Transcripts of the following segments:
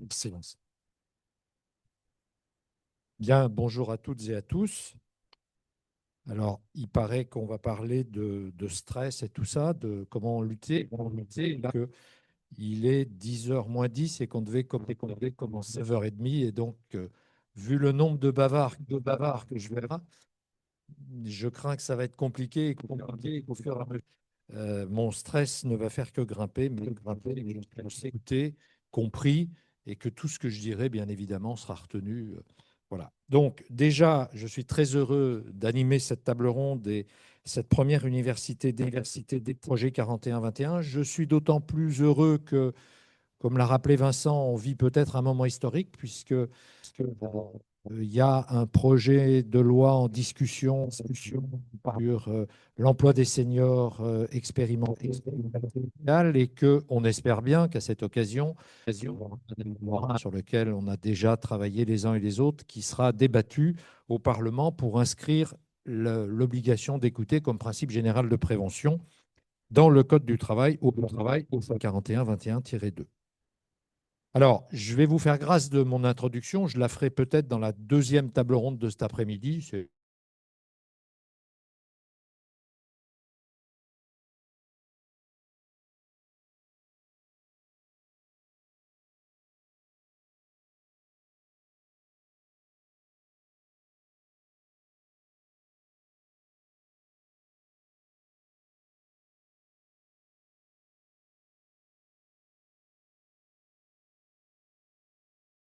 Excellent. Bien, bonjour à toutes et à tous. Alors, il paraît qu'on va parler de stress et tout ça, de comment lutter. Là, il est 10h moins 10 et qu'on devait commencer à 9h30. Et donc, vu le nombre de bavards que je vais avoir, je crains que ça va être compliqué et qu'au fur et à mesure, mon stress ne va faire que grimper, mais je sais écouter, compris, et que tout ce que je dirai, bien évidemment, sera retenu. Voilà. Donc, déjà, je suis très heureux d'animer cette table ronde et cette première université des projets 41-21. Je suis d'autant plus heureux que, comme l'a rappelé Vincent, on vit peut-être un moment historique, puisque il y a un projet de loi en discussion sur l'emploi des seniors expérimentés et qu'on espère bien qu'à cette occasion, sur lequel on a déjà travaillé les uns et les autres, qui sera débattu au Parlement pour inscrire l'obligation d'écouter comme principe général de prévention dans le Code du travail au 41-21-2. Alors, je vais vous faire grâce de mon introduction. Je la ferai peut-être dans la deuxième table ronde de cet après-midi. C'est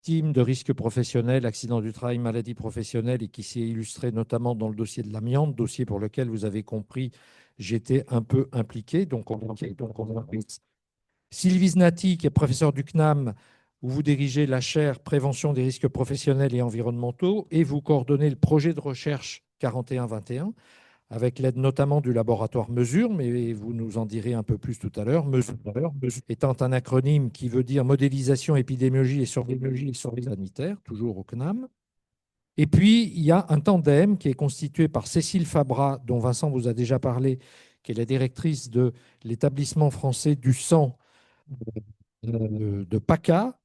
victime de risques professionnels, accidents du travail, maladies professionnelles et qui s'est illustré notamment dans le dossier de l'amiante, dossier pour lequel vous avez compris, j'étais un peu impliqué. Sylvie Znati, qui est professeur du CNAM, où vous dirigez la chaire Prévention des risques professionnels et environnementaux et vous coordonnez le projet de recherche 41-21, avec l'aide notamment du laboratoire Mesure, mais vous nous en direz un peu plus tout à l'heure. Mesure étant un acronyme qui veut dire modélisation, épidémiologie et surveillance sanitaire, toujours au CNAM. Et puis, il y a un tandem qui est constitué par Cécile Fabra, dont Vincent vous a déjà parlé, qui est la directrice de l'établissement français du sang de PACA,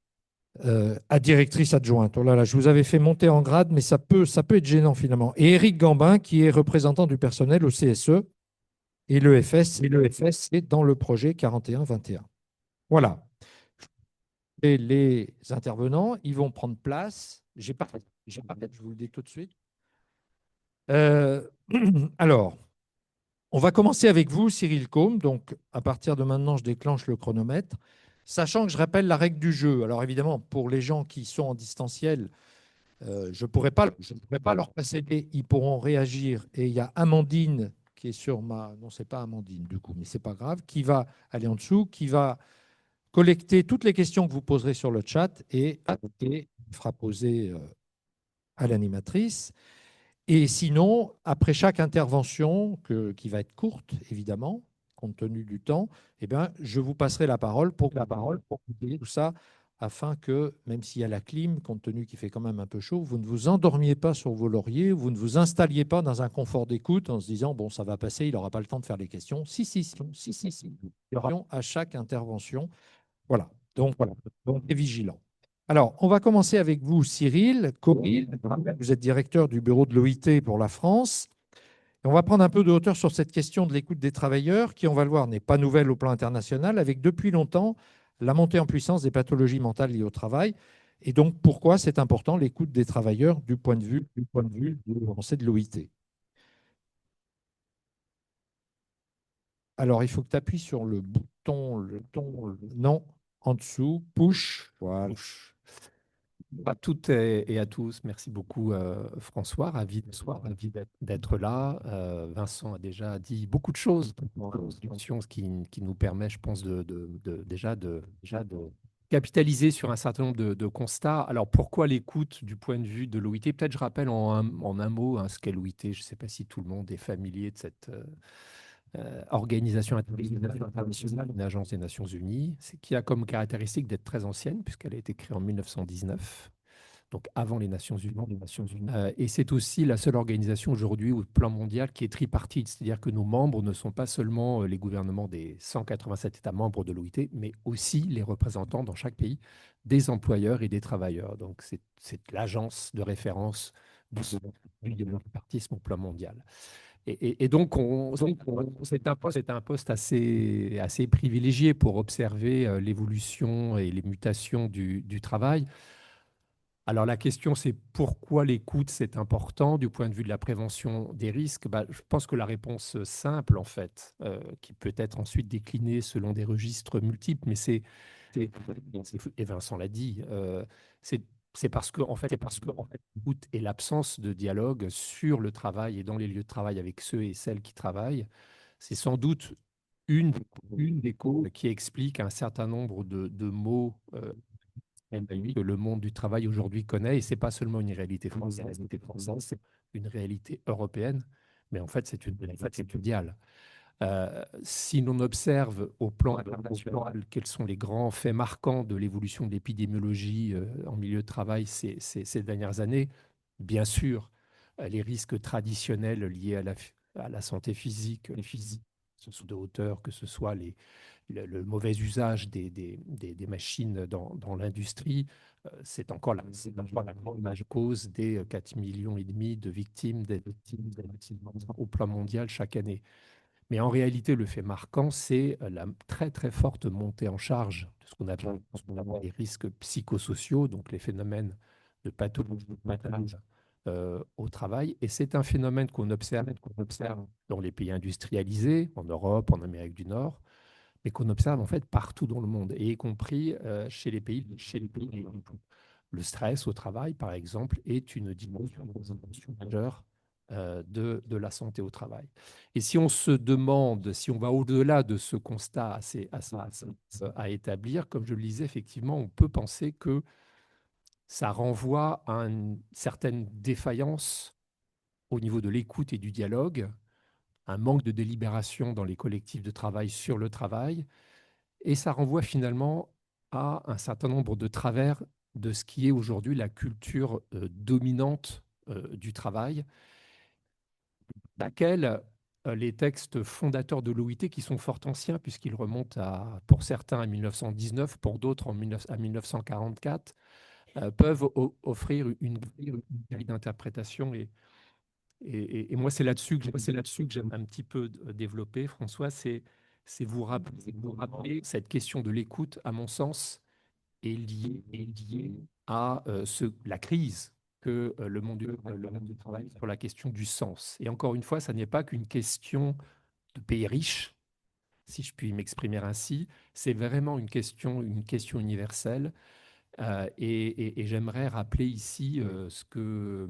à directrice adjointe. Oh là là, je vous avais fait monter en grade, mais ça peut être gênant finalement. Et Éric Gambin, qui est représentant du personnel au CSE, et l'EFS est dans le projet 41-21. Voilà. Et les intervenants, ils vont prendre place. J'ai pas fait, je vous le dis tout de suite. Euh, alors, on va commencer avec vous, Cyril Combe. Donc, à partir de maintenant, je déclenche le chronomètre, sachant que je rappelle la règle du jeu. Alors, évidemment, pour les gens qui sont en distanciel, je ne pourrais pas leur passer ils pourront réagir. Et il y a Amandine qui est sur ma. Non, c'est pas Amandine du coup, mais c'est pas grave, qui va aller en dessous, qui va collecter toutes les questions que vous poserez sur le chat et fera poser à l'animatrice. Et sinon, après chaque intervention, qui va être courte, évidemment, compte tenu du temps, eh bien, je vous passerai la parole pour vous dire tout ça, afin que, même s'il y a la clim, compte tenu qu'il fait quand même un peu chaud, vous ne vous endormiez pas sur vos lauriers, vous ne vous installiez pas dans un confort d'écoute en se disant, bon, ça va passer, il n'aura pas le temps de faire les questions. Si, si, si, si, si, si. Il y aura à chaque intervention. Voilà. Donc, soyez vigilant. Alors, on va commencer avec vous, Cyril. Vous êtes directeur du bureau de l'OIT pour la France. Et on va prendre un peu de hauteur sur cette question de l'écoute des travailleurs, qui, on va le voir, n'est pas nouvelle au plan international, avec depuis longtemps la montée en puissance des pathologies mentales liées au travail. Et donc, pourquoi c'est important l'écoute des travailleurs du point de vue de l'OIT. Alors, il faut que tu appuies sur le bouton, non, en dessous, push. Voilà. À toutes et à tous, merci beaucoup François, ravi d'être là. Vincent a déjà dit beaucoup de choses dans l'introduction, ce qui nous permet, je pense, déjà de capitaliser sur un certain nombre de constats. Alors pourquoi l'écoute du point de vue de l'OIT? Peut-être je rappelle en un mot ce qu'est l'OIT. Je ne sais pas si tout le monde est familier de cette organisation internationale, une agence des Nations Unies, qui a comme caractéristique d'être très ancienne puisqu'elle a été créée en 1919. donc avant les Nations Unies. Et c'est aussi la seule organisation aujourd'hui au plan mondial qui est tripartite, c'est-à-dire que nos membres ne sont pas seulement les gouvernements des 187 États membres de l'OIT, mais aussi les représentants dans chaque pays des employeurs et des travailleurs. Donc c'est l'agence de référence du tripartisme au plan mondial. Et donc, c'est un poste assez privilégié pour observer l'évolution et les mutations du travail. Alors la question, c'est pourquoi l'écoute, c'est important du point de vue de la prévention des risques. Bah, je pense que la réponse simple, en fait, qui peut être ensuite déclinée selon des registres multiples, mais et Vincent l'a dit, c'est parce que, en fait, l'écoute et l'absence de dialogue sur le travail et dans les lieux de travail avec ceux et celles qui travaillent, c'est sans doute une, une des causes qui explique un certain nombre de maux que le monde du travail aujourd'hui connaît. Et ce n'est pas seulement une réalité française, c'est une réalité européenne, mais en fait, c'est une réalité mondiale. Si l'on observe au plan international quels sont les grands faits marquants de l'évolution de l'épidémiologie en milieu de travail ces dernières années, bien sûr, les risques traditionnels liés à la santé physique, que ce soit de hauteur, que ce soit le mauvais usage des machines dans l'industrie, c'est encore la grande cause des 4,5 millions de victimes d'accidents au plan mondial chaque année. Mais en réalité, le fait marquant, c'est la très très forte montée en charge de ce qu'on appelle les risques psychosociaux, donc les phénomènes de pathologie mentale au travail. Et c'est un phénomène qu'on observe dans les pays industrialisés, en Europe, en Amérique du Nord, mais qu'on observe en fait partout dans le monde, et y compris chez les pays les plus pauvres. Le stress au travail, par exemple, est une dimension majeure de la santé au travail. Et si on se demande, si on va au-delà de ce constat à établir, comme je le disais, effectivement, on peut penser que ça renvoie à une certaine défaillance au niveau de l'écoute et du dialogue, un manque de délibération dans les collectifs de travail sur le travail, et ça renvoie finalement à un certain nombre de travers de ce qui est aujourd'hui la culture dominante du travail, laquelle les textes fondateurs de l'OIT, qui sont fort anciens, puisqu'ils remontent pour certains à 1919, pour d'autres à 1944, peuvent offrir une grille d'interprétation. Et moi, c'est là-dessus que j'aime un petit peu développer, François, c'est vous rappeler cette question de l'écoute, à mon sens, est liée à la crise que le monde du travail sur la question du sens. Et encore une fois, ça n'est pas qu'une question de pays riches, si je puis m'exprimer ainsi, c'est vraiment une question universelle. Et j'aimerais rappeler ici ce que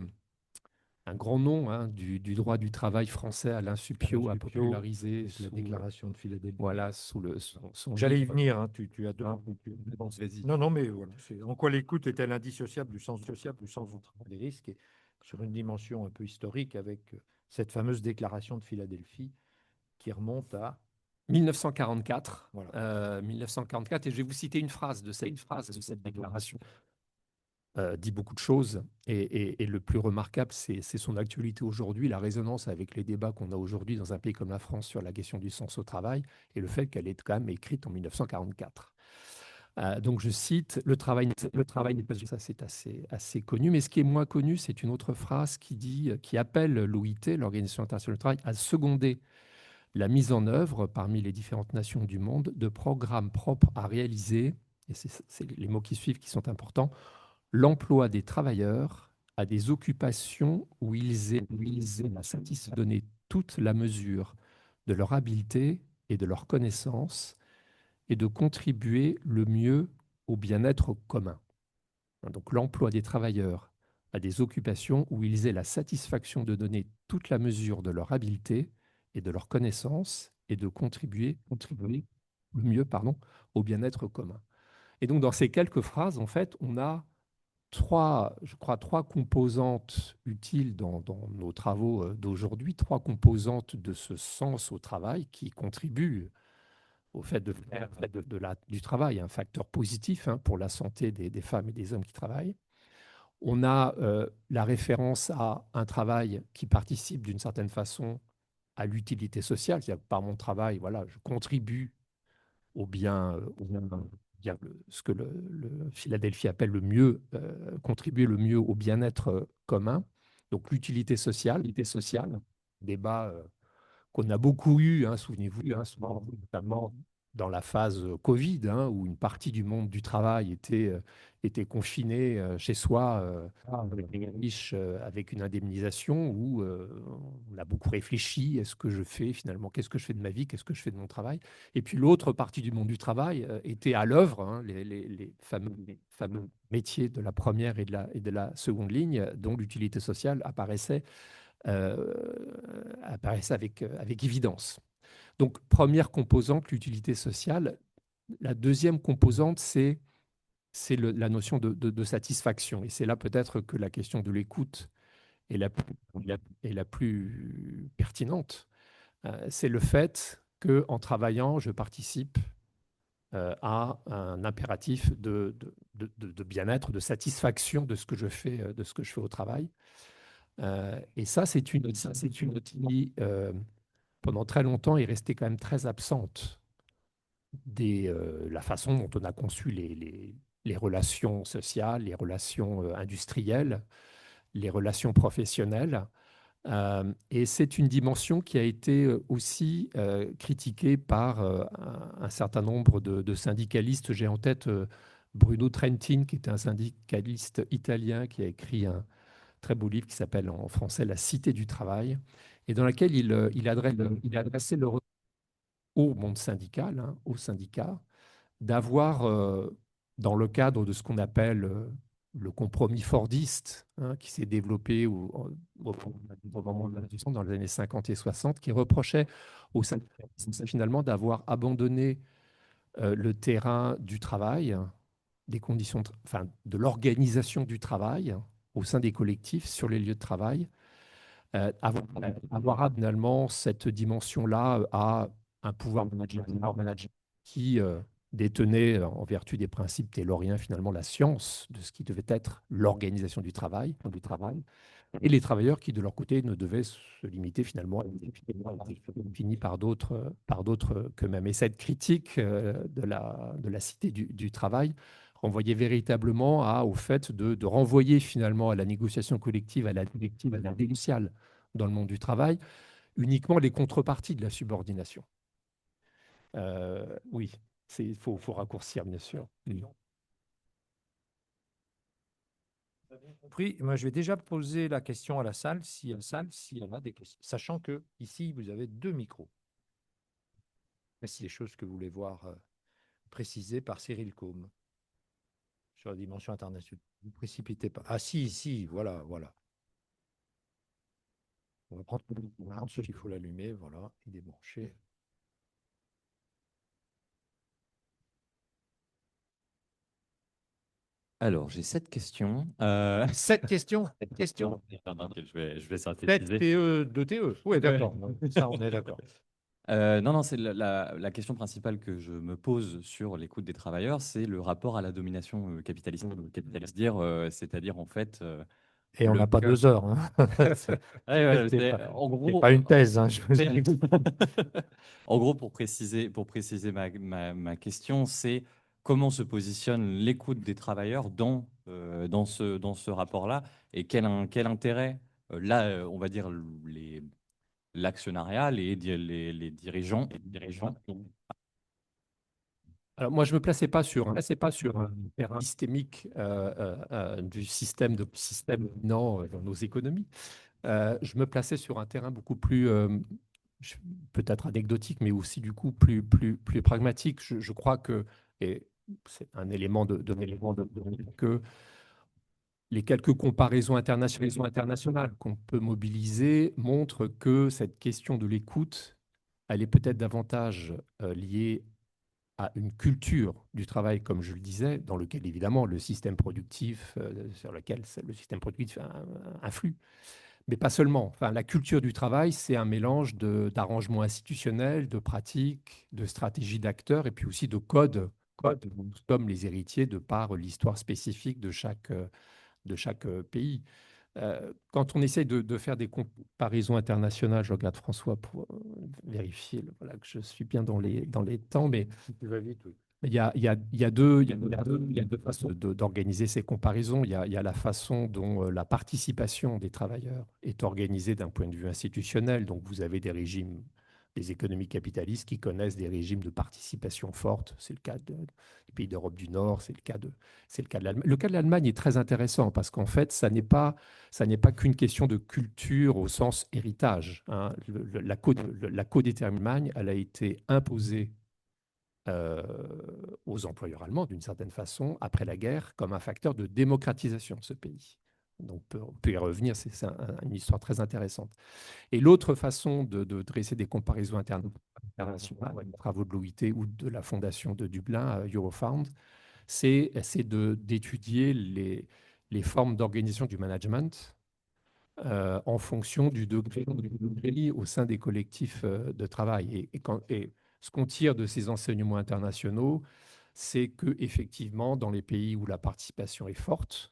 un grand nom du droit du travail français, Alain Suppiot, a popularisé la déclaration de Philadelphie. voilà, sous son J'allais y livre. venir, hein, tu as deux. Bon, vas-y. Non, non, mais voilà. En quoi l'écoute est-elle indissociable du sens du traitement des risques, et sur une dimension un peu historique avec cette fameuse déclaration de Philadelphie qui remonte à 1944. Voilà. 1944, et je vais vous citer une phrase de cette déclaration. Dit beaucoup de choses, et le plus remarquable, c'est son actualité aujourd'hui, la résonance avec les débats qu'on a aujourd'hui dans un pays comme la France sur la question du sens au travail, et le fait qu'elle est quand même écrite en 1944. Donc je cite, le travail n'est pas ça, c'est assez connu, mais ce qui est moins connu, c'est une autre phrase qui appelle l'OIT, l'Organisation internationale du travail, à seconder la mise en œuvre parmi les différentes nations du monde de programmes propres à réaliser, et c'est les mots qui suivent qui sont importants, l'emploi des travailleurs à des occupations où ils aient la satisfaction de donner toute la mesure de leur habileté et de leur connaissance, et de contribuer le mieux au bien-être commun. Donc l'emploi des travailleurs à des occupations où ils aient la satisfaction de donner toute la mesure de leur habileté et de leur connaissance, et de contribuer le mieux, au bien-être commun. Et donc dans ces quelques phrases, en fait, on a trois composantes utiles dans nos travaux d'aujourd'hui, trois composantes de ce sens au travail qui contribuent au fait de faire du travail un facteur positif pour la santé des femmes et des hommes qui travaillent. On a la référence à un travail qui participe d'une certaine façon à l'utilité sociale, c'est-à-dire que par mon travail, voilà, je contribue ce que le Philadelphie appelle le mieux, contribuer le mieux au bien-être commun. Donc l'utilité sociale, débat qu'on a beaucoup eu, hein, souvenez-vous, hein, notamment dans la phase Covid, hein, où une partie du monde du travail était confinée chez soi, avec des riches, avec une indemnisation, où on a beaucoup réfléchi, est-ce que je fais finalement, qu'est-ce que je fais de ma vie, qu'est-ce que je fais de mon travail? Et puis l'autre partie du monde du travail était à l'œuvre, hein, les fameux métiers de la première et de la seconde ligne, dont l'utilité sociale euh, apparaissait avec évidence. Donc, première composante, l'utilité sociale. La deuxième composante, c'est la notion de satisfaction. Et c'est là peut-être que la question de l'écoute est la plus pertinente. C'est le fait qu'en travaillant, je participe à un impératif de bien-être, de satisfaction de ce que je fais, de ce que je fais au travail. Et ça, c'est une qui, pendant très longtemps, est restée quand même très absente la façon dont on a conçu les relations sociales, les relations industrielles, les relations professionnelles. Et c'est une dimension qui a été aussi critiquée par un certain nombre de syndicalistes. J'ai en tête Bruno Trentin, qui est un syndicaliste italien qui a écrit un très beau livre qui s'appelle en français La Cité du travail, et dans lequel il a adressé le au monde syndical, hein, aux syndicats, d'avoir, dans le cadre de ce qu'on appelle le compromis fordiste, hein, qui s'est développé au moment de la Révolution dans les années 50 et 60, qui reprochait aux syndicats finalement d'avoir abandonné le terrain du travail, des conditions, enfin, de l'organisation du travail au sein des collectifs sur les lieux de travail, avoir finalement cette dimension-là à un pouvoir manager qui détenait, en vertu des principes tayloriens, finalement la science de ce qui devait être l'organisation du travail, et les travailleurs qui, de leur côté, ne devaient se limiter finalement à être finis par d'autres qu'eux-mêmes. Et cette critique de la cité du travail renvoyait véritablement au fait de renvoyer finalement à la négociation collective, à la directive, à la négociale dans le monde du travail, uniquement les contreparties de la subordination. Oui, faut raccourcir, bien sûr. Compris. Moi, je vais déjà poser la question à la salle, si elle a des questions, sachant que ici, vous avez 2 micros. Mais c'est des choses que vous voulez voir précisées par Cyril Combe sur la dimension internationale. Ne vous précipitez pas. Ah si, si, voilà, voilà. On va prendre il faut l'allumer, voilà, il est branché. Alors, j'ai 7 questions. 7 questions. Je vais 7 synthétiser. PE de TE. Oui, d'accord. Ça, on est d'accord. Non, non, c'est la question principale que je me pose sur l'écoute des travailleurs, c'est le rapport à la domination capitaliste. C'est-à-dire en fait, Et on le n'a pas cas. 2 heures, hein. Ouais, ouais, C'est pas, en c'est gros, pas une thèse, hein, je vous c'est- dis. en gros, pour préciser ma question, c'est comment se positionne l'écoute des travailleurs dans ce rapport-là et quel intérêt, là, on va dire, l'actionnariat, les dirigeants. Alors moi, je ne me plaçais pas sur un terrain systémique du système dominant dans nos économies. Je me plaçais sur un terrain beaucoup plus, peut-être anecdotique, mais aussi du coup plus pragmatique. Je crois que, et c'est un élément que les quelques comparaisons internationales qu'on peut mobiliser montrent que cette question de l'écoute, elle est peut-être davantage liée à une culture du travail, comme je le disais, dans lequel évidemment le système productif, sur lequel le système productif influe, mais pas seulement. Enfin, la culture du travail, c'est un mélange d'arrangements institutionnels, de pratiques, de stratégies d'acteurs, et puis aussi de codes dont nous sommes les héritiers de par l'histoire spécifique pays. Quand on essaye de faire des comparaisons internationales, je regarde François pour vérifier voilà, que je suis bien dans les temps, mais Tu vas vite, oui. il y a deux façons d'organiser ces comparaisons. Il y a la façon dont la participation des travailleurs est organisée d'un point de vue institutionnel. Donc, vous avez des régimes, des économies capitalistes qui connaissent des régimes de participation forte. C'est le cas des pays d'Europe du Nord, c'est le cas de l'Allemagne. Le cas de l'Allemagne est très intéressant parce qu'en fait, ça n'est pas qu'une question de culture au sens héritage, hein. La codétermination, elle a été imposée aux employeurs allemands, d'une certaine façon, après la guerre, comme un facteur de démocratisation de ce pays. Donc, on peut y revenir, c'est une histoire très intéressante. Et l'autre façon de dresser des comparaisons internationales, les travaux de l'OIT ou de la fondation de Dublin, Eurofound, c'est d'étudier les formes d'organisation du management en fonction du degré au sein des collectifs de travail. Et ce qu'on tire de ces enseignements internationaux, c'est qu'effectivement, dans les pays où la participation est forte,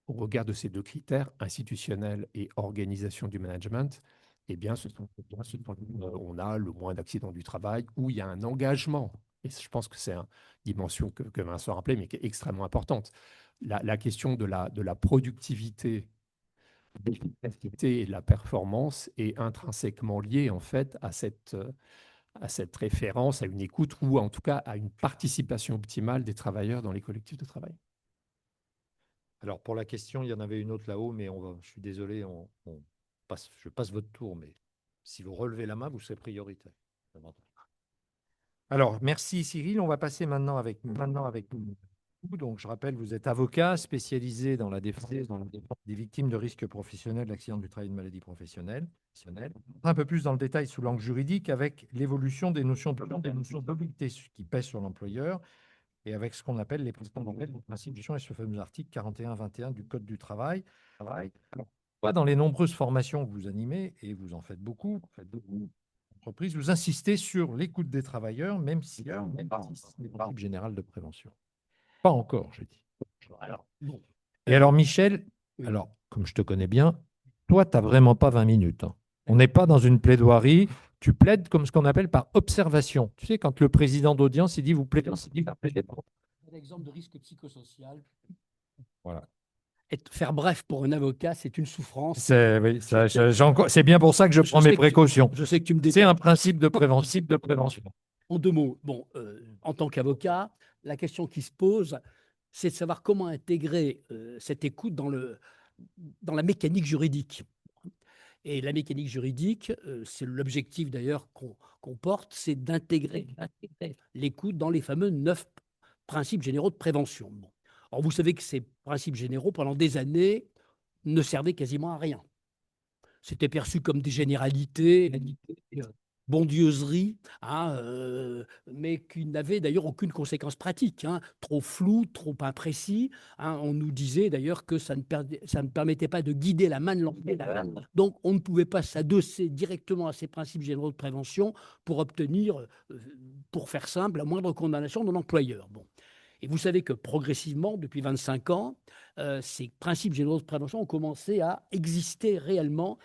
au regard de ces deux critères, institutionnels et organisation du management, eh bien, ce sont où on a le moins d'accidents du travail, où il y a un engagement. Et je pense que c'est une dimension que Vincent rappelait, mais qui est extrêmement importante. La question de la productivité, de l'efficacité et de la performance est intrinsèquement liée en fait à cette référence, à une écoute ou en tout cas à une participation optimale des travailleurs dans les collectifs de travail. Alors, pour la question, il y en avait une autre là-haut, mais je suis désolé, je passe votre tour, mais si vous relevez la main, vous serez prioritaire. Alors, merci Cyril. On va passer maintenant avec vous. Donc, je rappelle, vous êtes avocat spécialisé dans la défense des victimes de risques professionnels, d'accidents du travail et de maladies professionnelles. Un peu plus dans le détail sous l'angle juridique avec l'évolution des notions d'obligité qui pèsent sur l'employeur et avec ce qu'on appelle les principes du champ et ce fameux article 41-21 du Code du travail. Alors, dans les nombreuses formations que vous animez, et vous en faites beaucoup, entreprises, vous insistez sur l'écoute des travailleurs, même si c'est le principe général de prévention. Pas encore, je dis. Et alors, Michel, alors, comme je te connais bien, toi, tu n'as vraiment pas 20 minutes. Hein. On n'est pas dans une plaidoirie. Tu plaides comme ce qu'on appelle par observation. Tu sais, quand le président d'audience, il dit vous plaidez, Un exemple de risque psychosocial. Voilà. Faire bref pour un avocat, c'est une souffrance. C'est bien pour ça que je prends mes précautions. Je sais que tu me C'est un principe de prévention. En deux mots, en tant qu'avocat, la question qui se pose, c'est de savoir comment intégrer cette écoute dans la mécanique juridique. Et la mécanique juridique, c'est l'objectif d'ailleurs qu'on porte, c'est d'intégrer l'écoute dans les fameux 9 principes généraux de prévention. Bon. Alors vous savez que ces principes généraux, pendant des années, ne servaient quasiment à rien. C'était perçu comme des généralités, bondieuseries, mais qui n'avaient d'ailleurs aucune conséquence pratique, trop flou, trop imprécis. On nous disait d'ailleurs que ça ne permettait pas de guider la main de l'employeur. Donc on ne pouvait pas s'adosser directement à ces principes généraux de prévention pour obtenir, pour faire simple, la moindre condamnation de l'employeur. Bon. Et vous savez que progressivement, depuis 25 ans, ces principes généraux de prévention ont commencé à exister réellement.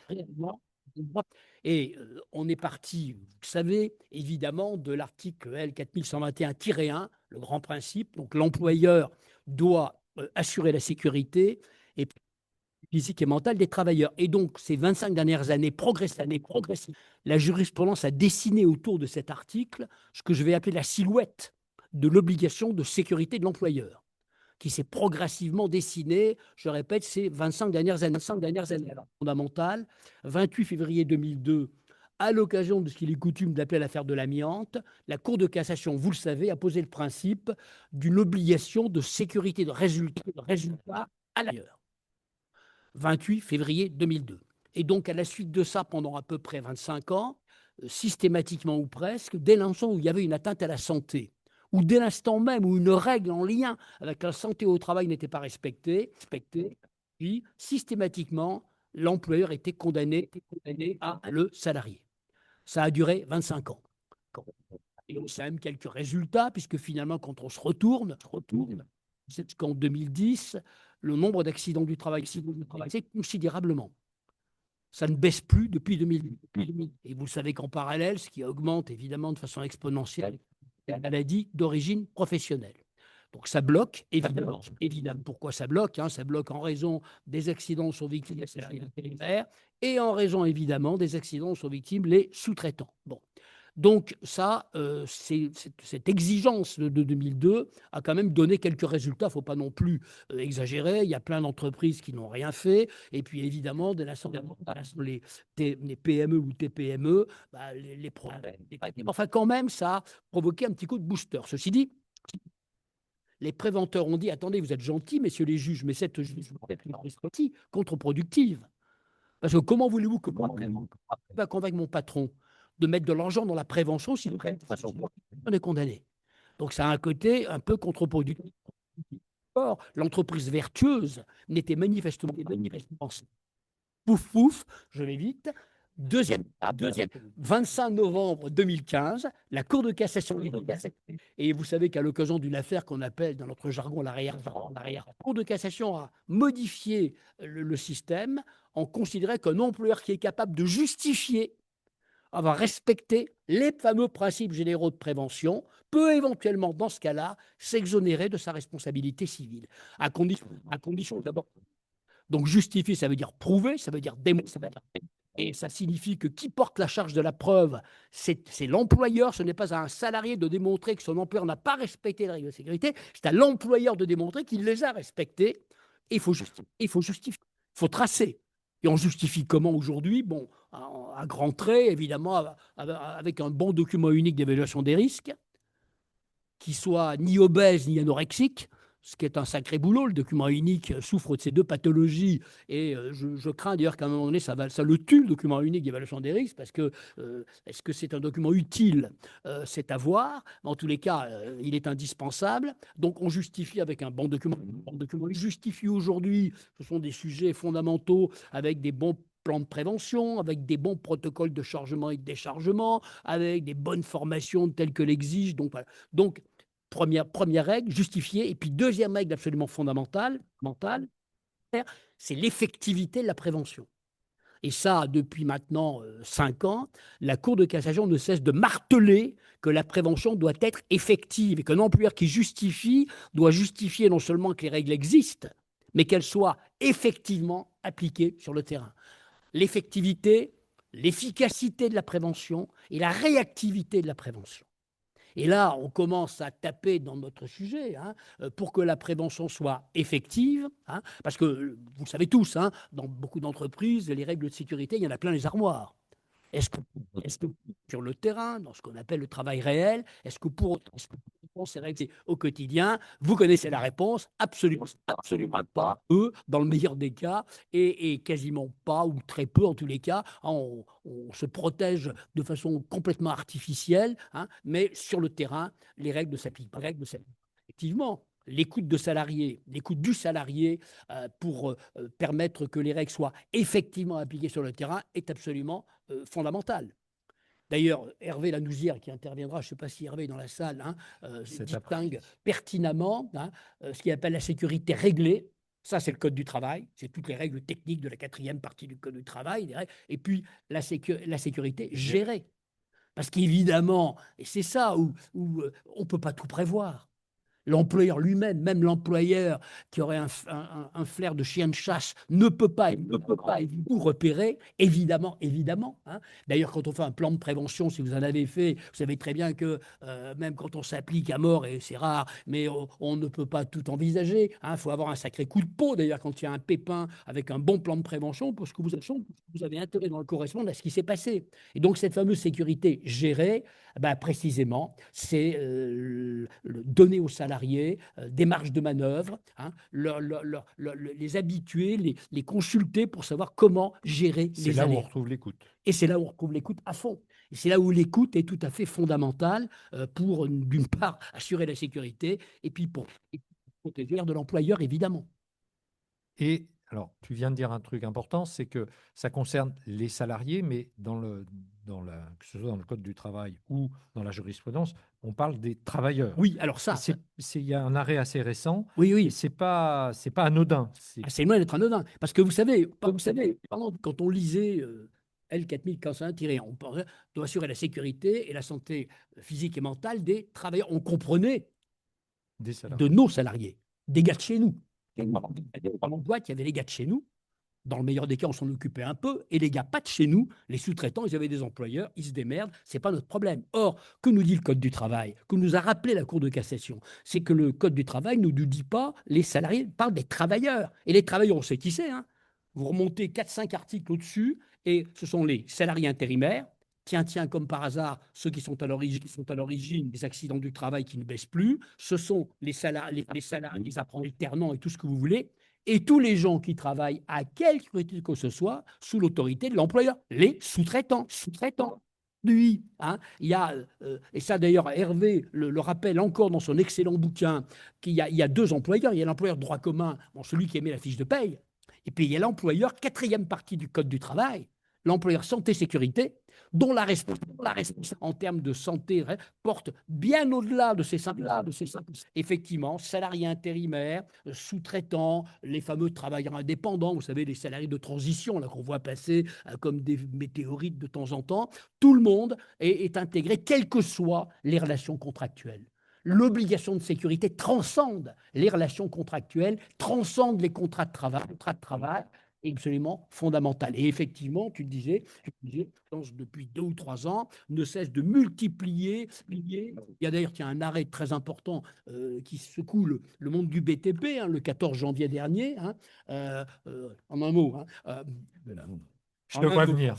Et on est parti, vous savez, évidemment, de l'article L 4121-1, le grand principe. Donc l'employeur doit assurer la sécurité physique et mentale des travailleurs. Et donc, ces 25 dernières années, progressivement, la jurisprudence a dessiné autour de cet article ce que je vais appeler la silhouette de l'obligation de sécurité de l'employeur, qui s'est progressivement dessinée, je répète, ces 25 dernières années. Fondamentale, 28 février 2002, à l'occasion de ce qu'il est coutume d'appeler l'affaire de l'amiante, la Cour de cassation, vous le savez, a posé le principe d'une obligation de sécurité de résultat à l'employeur. 28 février 2002. Et donc, à la suite de ça, pendant à peu près 25 ans, systématiquement ou presque, dès l'instant où il y avait une atteinte à la santé, ou dès l'instant même où une règle en lien avec la santé au travail n'était pas respectée, puis systématiquement, l'employeur était condamné à le salarié. Ça a duré 25 ans. Et on sait même quelques résultats, puisque finalement, quand on se retourne, c'est qu'en 2010, le nombre d'accidents du travail c'est considérablement. Ça ne baisse plus depuis 2000. Et vous savez qu'en parallèle, ce qui augmente évidemment de façon exponentielle, c'est la maladie d'origine professionnelle. Donc ça bloque, évidemment. Pourquoi ça bloque, hein? Ça bloque en raison des accidents dont sont victimes les salariés intérimaires et en raison évidemment des accidents dont sont victimes les sous-traitants. Bon. Donc ça, cette exigence de 2002 a quand même donné quelques résultats. Il ne faut pas non plus exagérer. Il y a plein d'entreprises qui n'ont rien fait. Et puis évidemment, les PME ou TPME, bah, les problèmes. Enfin, quand même, ça a provoqué un petit coup de booster. Ceci dit, les préventeurs ont dit, attendez, vous êtes gentils, messieurs les juges, mais cette juge est une partie contre-productive. Parce que comment voulez-vous que moi, je vais convaincre mon patron de mettre de l'argent dans la prévention si on est condamné? Donc ça a un côté un peu contre-productif. Or, l'entreprise vertueuse n'était manifestement pouf pouf, je vais vite. Deuxième, 25 novembre 2015, la Cour de cassation. Et vous savez qu'à l'occasion d'une affaire qu'on appelle dans notre jargon l'arrière, la Cour de cassation a modifié le système en considérant qu'un employeur qui est capable de justifier avoir respecté les fameux principes généraux de prévention peut éventuellement, dans ce cas-là, s'exonérer de sa responsabilité civile, à condition d'abord. Donc justifier, ça veut dire prouver, ça veut dire démontrer. Et ça signifie que qui porte la charge de la preuve, c'est l'employeur. Ce n'est pas à un salarié de démontrer que son employeur n'a pas respecté les règles de sécurité. C'est à l'employeur de démontrer qu'il les a respectées. Il faut justifier. Il faut tracer. Et on justifie comment aujourd'hui? Bon, à grands traits, évidemment, avec un bon document unique d'évaluation des risques, qui soit ni obèse ni anorexique, ce qui est un sacré boulot. Le document unique souffre de ces deux pathologies et je crains d'ailleurs qu'à un moment donné, ça le tue, le document unique d'évaluation des risques, parce que est-ce que c'est un document utile? C'est à voir. En tous les cas, il est indispensable. Donc on justifie avec un bon document. Il justifie aujourd'hui, ce sont des sujets fondamentaux avec des bons plans de prévention, avec des bons protocoles de chargement et de déchargement, avec des bonnes formations telles que l'exige. Donc, voilà. Donc, première règle, justifier. Et puis, deuxième règle absolument fondamentale, c'est l'effectivité de la prévention. Et ça, depuis maintenant 5 ans, la Cour de cassation ne cesse de marteler que la prévention doit être effective et qu'un employeur qui justifie doit justifier non seulement que les règles existent, mais qu'elles soient effectivement appliquées sur le terrain. L'effectivité, l'efficacité de la prévention et la réactivité de la prévention. Et là, on commence à taper dans notre sujet pour que la prévention soit effective, parce que, vous le savez tous, dans beaucoup d'entreprises, les règles de sécurité, il y en a plein les armoires. Est-ce que sur le terrain, dans ce qu'on appelle le travail réel, est-ce que pour ces règles au quotidien, vous connaissez la réponse? Absolument pas. Eux, dans le meilleur des cas, et quasiment pas, ou très peu en tous les cas, on se protège de façon complètement artificielle, mais sur le terrain, les règles ne s'appliquent pas. Effectivement, l'écoute du salarié pour permettre que les règles soient effectivement appliquées sur le terrain est absolument fondamentale. D'ailleurs, Hervé Lanouzière, qui interviendra, je ne sais pas si Hervé est dans la salle, distingue pertinemment ce qu'il appelle la sécurité réglée. Ça, c'est le Code du travail. C'est toutes les règles techniques de la 4e partie du Code du travail. Et puis, la sécurité gérée. Parce qu'évidemment, et c'est ça où on ne peut pas tout prévoir. L'employeur lui-même, même l'employeur qui aurait un flair de chien de chasse, ne peut pas vous repérer, évidemment. D'ailleurs, quand on fait un plan de prévention, si vous en avez fait, vous savez très bien que même quand on s'applique à mort, et c'est rare, mais on ne peut pas tout envisager. Il faut avoir un sacré coup de peau, d'ailleurs, quand il y a un pépin avec un bon plan de prévention, parce que vous avez intérêt dans le correspondre à ce qui s'est passé. Et donc, cette fameuse sécurité gérée, précisément, c'est donner aux salariés des marges de manœuvre, les habituer, les consulter pour savoir comment gérer les C'est là où on aléas. retrouve l'écoute. Et c'est là où on retrouve l'écoute à fond. Et c'est là où l'écoute est tout à fait fondamentale pour, d'une part, assurer la sécurité et puis pour protéger de l'employeur, évidemment. Et Alors, tu viens de dire un truc important, c'est que ça concerne les salariés, mais que ce soit dans le Code du travail ou dans la jurisprudence, on parle des travailleurs. Oui, alors Et ça, il y a un arrêt assez récent, oui, et oui. c'est pas anodin. C'est loin d'être anodin. Parce que vous savez, pardon, quand on lisait L4041-1, on doit assurer la sécurité et la santé physique et mentale des travailleurs. On comprenait Des de salariés. nos salariés, des gars de chez nous. Dans mon boîte, il y avait les gars de chez nous. Dans le meilleur des cas, on s'en occupait un peu. Et les gars pas de chez nous, les sous-traitants, ils avaient des employeurs, ils se démerdent, c'est pas notre problème. Or, que nous dit le Code du travail, que nous a rappelé la Cour de cassation, c'est que le Code du travail ne nous dit pas les salariés, il parle des travailleurs. Et les travailleurs, on sait qui c'est. Hein. Vous remontez 4-5 articles au-dessus, et ce sont les salariés intérimaires. Tiens, comme par hasard, ceux qui sont à l'origine des accidents du travail qui ne baissent plus. Ce sont les salariés, les apprentis alternants et tout ce que vous voulez et tous les gens qui travaillent à quelque titre que ce soit sous l'autorité de l'employeur, les sous-traitants. Lui, hein, il y a, et ça d'ailleurs Hervé le rappelle encore dans son excellent bouquin, qu'il y a deux employeurs. Il y a l'employeur de droit commun, bon, celui qui émet la fiche de paye, et puis il y a l'employeur, quatrième partie du Code du travail, l'employeur santé-sécurité, dont la responsabilité en termes de santé porte bien au-delà de ces simples. Effectivement, salariés intérimaires, sous-traitants, les fameux travailleurs indépendants, vous savez, les salariés de transition qu'on voit passer comme des météorites de temps en temps, tout le monde est intégré, quelles que soient les relations contractuelles. L'obligation de sécurité transcende les relations contractuelles, transcende les contrats de travail, est absolument fondamental. Et effectivement, tu le disais, depuis 2 ou 3 ans, ne cesse de multiplier. Il y a d'ailleurs un arrêt très important qui secoue le monde du BTP, hein, le 14 janvier dernier. Hein, en un mot. Hein, Je te vois venir.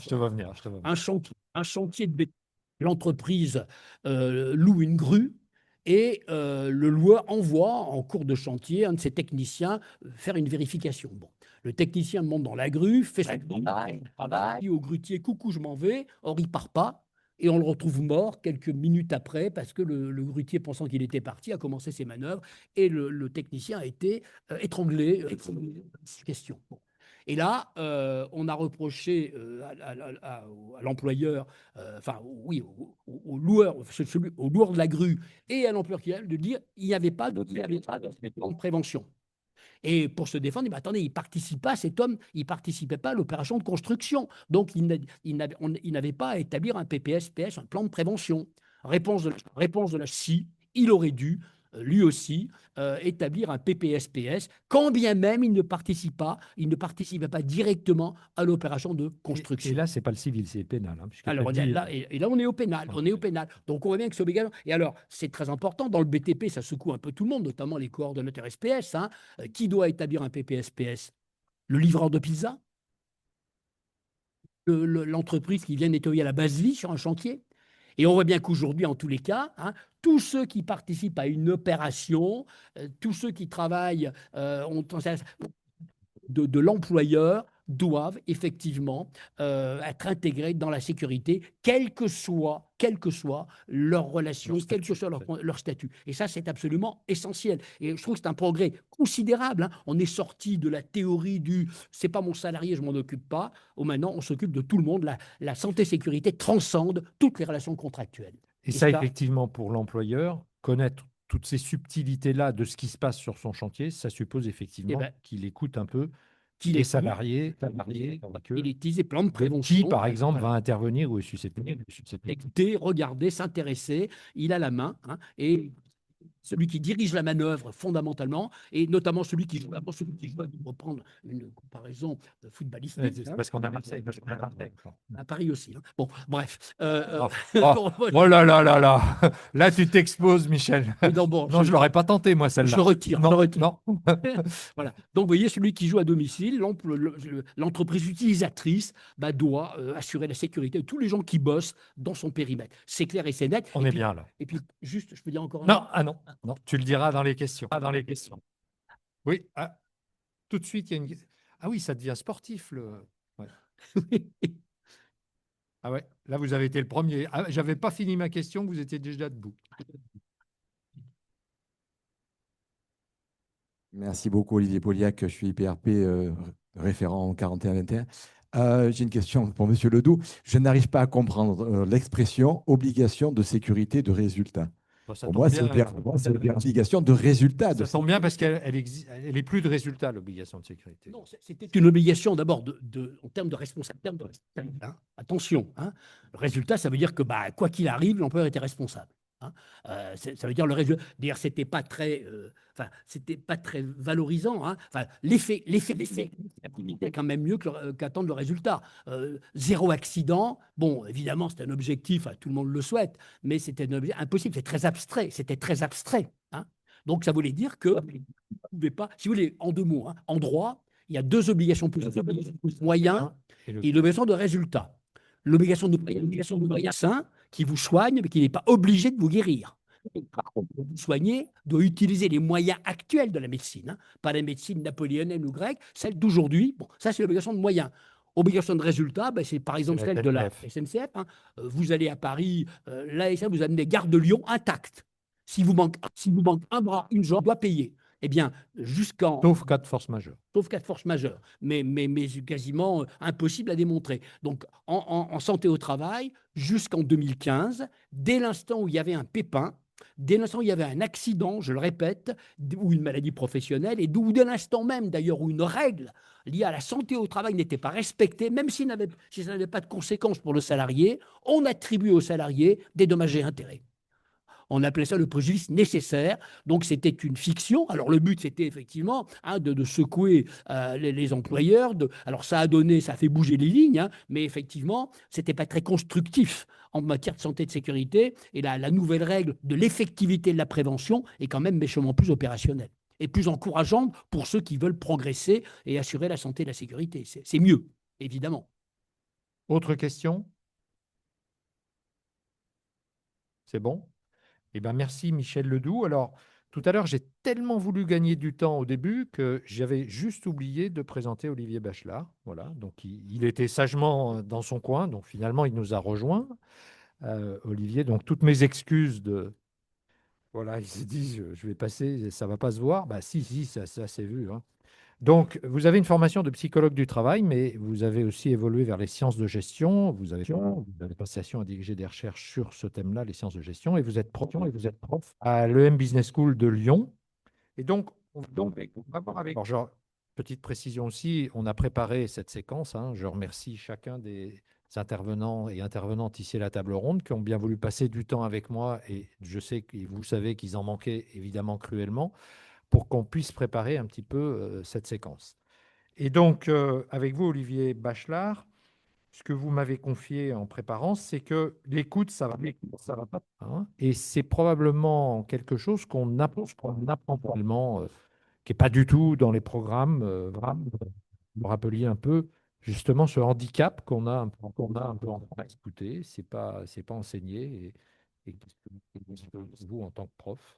un chantier de BTP. L'entreprise loue une grue. Et le loueur envoie en cours de chantier un de ses techniciens faire une vérification. Bon. Le technicien monte dans la grue, fait son travail, dit au grutier « Coucou, je m'en vais ». Or, il ne part pas. Et on le retrouve mort quelques minutes après parce que le grutier, pensant qu'il était parti, a commencé ses manœuvres et le technicien a été étranglé. Question. Bon. Et là, on a reproché à l'employeur, au loueur de la grue et à l'employeur qui a de dire il n'y avait pas de plan de prévention. Et pour se défendre, mais attendez, cet homme, il ne participait pas à l'opération de construction. Donc, il n'avait pas à établir un PPS-PS, un plan de prévention. Réponse de la si, il aurait dû, lui aussi, établir un PPS-PS, quand bien même il ne participait pas directement à l'opération de construction. Et là, ce n'est pas le civil, c'est le pénal. Hein, alors, là, on est au pénal. Donc, on voit bien que c'est obligatoire. Et alors, c'est très important. Dans le BTP, ça secoue un peu tout le monde, notamment les coordonnateurs SPS. Hein. Qui doit établir un PPS-PS? Le livreur de pizza? L'entreprise qui vient nettoyer la base vie sur un chantier? Et on voit bien qu'aujourd'hui, en tous les cas, hein, tous ceux qui participent à une opération, tous ceux qui travaillent de l'employeur doivent effectivement être intégrés dans la sécurité, quelle que soit leur relation, quel que soit leur statut. Et ça, c'est absolument essentiel. Et je trouve que c'est un progrès considérable. Hein. On est sorti de la théorie du « c'est pas mon salarié, je m'en occupe pas », au maintenant, on s'occupe de tout le monde. La santé-sécurité transcende toutes les relations contractuelles. Et ça, effectivement, pour l'employeur, connaître toutes ces subtilités-là de ce qui se passe sur son chantier, ça suppose effectivement qu'il écoute un peu les salariés, il utilise des plans de prévention. Qui, par exemple, va intervenir ou est susceptible. Écouter, regarder, s'intéresser, il a la main. Hein, et celui qui dirige la manœuvre fondamentalement, et notamment celui qui joue, pour reprendre une comparaison footballistique. C'est parce qu'on a Marseille. À Paris aussi. Hein. Bon, bref. Oh là là là là. Là, tu t'exposes, Michel. Non, je ne l'aurais pas tenté, moi, celle-là. Je retire. Non. Voilà. Donc, vous voyez, celui qui joue à domicile, l'entreprise utilisatrice doit assurer la sécurité de tous les gens qui bossent dans son périmètre. C'est clair et c'est net. On est bien là. Et puis, juste, je peux dire encore un mot. Non, tu le diras dans les questions. Oui, tout de suite, il y a une... Ah oui, ça devient sportif. Ouais. Ah ouais, là, vous avez été le premier. Je n'avais pas fini ma question, vous étiez déjà debout. Merci beaucoup, Olivier Poliac. Je suis IPRP référent 41-21. J'ai une question pour Monsieur Ledoux. Je n'arrive pas à comprendre l'expression obligation de sécurité de résultat. Bon, ça Pour tombe moi, c'est bien, une obligation de résultat. ça tombe bien parce qu'elle elle est plus de résultat, l'obligation de sécurité. Non, c'était une obligation d'abord en termes de responsabilité. Hein. Attention, hein. Le résultat, ça veut dire que bah, quoi qu'il arrive, l'employeur était responsable. Hein. Ça veut dire le résultat. D'ailleurs, c'était pas très, c'était pas très valorisant. Hein. Enfin, l'effet était quand même mieux qu'attendre le résultat. Zéro accident. Bon, évidemment, c'est un objectif, tout le monde le souhaite, mais c'était un objectif impossible. C'est très abstrait. C'était très abstrait. Hein. Donc, ça voulait dire que vous ne pouvez pas, si vous voulez, en deux mots, hein, en droit, il y a deux obligations plus moyens et l'obligation de résultat. L'obligation de moyens sain qui vous soigne, mais qui n'est pas obligé de vous guérir. Vous soigner doit utiliser les moyens actuels de la médecine, hein, pas la médecine napoléonienne ou grecque, celle d'aujourd'hui. Bon, ça, c'est l'obligation de moyens. Obligation de résultat, ben, c'est par exemple celle de la SNCF. Hein. Vous allez à Paris, la SNCF vous amenez Gare de Lyon intacte. Si vous manque un bras, une jambe, doit payer. Eh bien, jusqu'en. Sauf cas de force majeure. Sauf cas de force majeure, mais quasiment impossible à démontrer. Donc, en santé au travail, jusqu'en 2015, dès l'instant où il y avait un pépin, dès l'instant où il y avait un accident, je le répète, ou une maladie professionnelle, et dès l'instant même d'ailleurs où une règle liée à la santé au travail n'était pas respectée, même si ça n'avait pas de conséquences pour le salarié, on attribuait au salarié des dommages et intérêts. On appelait ça le préjudice nécessaire. Donc, c'était une fiction. Alors, le but, c'était effectivement de secouer les employeurs. Alors, ça a fait bouger les lignes, hein, mais effectivement, ce n'était pas très constructif en matière de santé et de sécurité. Et la nouvelle règle de l'effectivité de la prévention est quand même méchamment plus opérationnelle et plus encourageante pour ceux qui veulent progresser et assurer la santé et la sécurité. C'est mieux, évidemment. Autre question? C'est bon? Eh ben, merci Michel Ledoux. Alors, tout à l'heure, j'ai tellement voulu gagner du temps au début que j'avais juste oublié de présenter Olivier Bachelard. Voilà, donc il était sagement dans son coin, donc finalement, il nous a rejoints. Olivier, donc toutes mes excuses de... Voilà, il s'est dit, je vais passer, ça va pas se voir. Bah si, ça s'est vu. Hein. Donc, vous avez une formation de psychologue du travail, mais vous avez aussi évolué vers les sciences de gestion. Vous avez passation à diriger des recherches sur ce thème-là, les sciences de gestion, et vous êtes prof à l'EM Business School de Lyon. Et donc on va voir avec. Alors, genre, petite précision aussi, on a préparé cette séquence. Hein. Je remercie chacun des intervenants et intervenantes ici à la table ronde qui ont bien voulu passer du temps avec moi, et je sais que vous savez qu'ils en manquaient évidemment cruellement, pour qu'on puisse préparer un petit peu cette séquence. Et donc, avec vous, Olivier Bachelard, ce que vous m'avez confié en préparant, c'est que l'écoute, ça va pas. Hein, et c'est probablement quelque chose qu'on apprend probablement, qui n'est pas du tout dans les programmes. Vraiment, vous me rappeliez un peu justement ce handicap qu'on a un peu à écouter. C'est pas enseigné. Et vous, en tant que prof,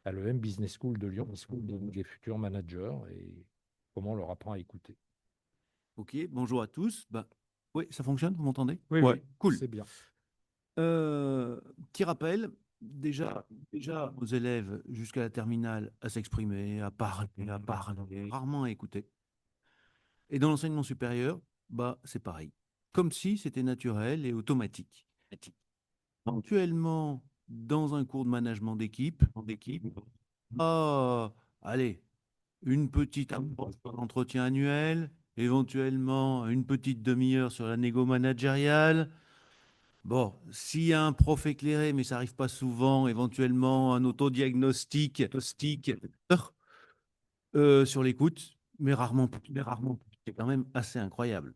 à l'EM Business School de Lyon, School des futurs managers, et comment on leur apprend à écouter. Ok, bonjour à tous. Oui, ça fonctionne, vous m'entendez? Oui, Ouais, oui, cool. c'est bien. Petit rappel, déjà aux élèves jusqu'à la terminale à s'exprimer, à parler, rarement à écouter. Et dans l'enseignement supérieur, c'est pareil. Comme si c'était naturel et automatique. Actuellement, dans un cours de management d'équipe, allez, une petite entretien annuel, éventuellement une petite demi-heure sur la négo managériale. Bon, s'il y a un prof éclairé, mais ça n'arrive pas souvent, éventuellement un autodiagnostic sur l'écoute, mais rarement. C'est quand même assez incroyable.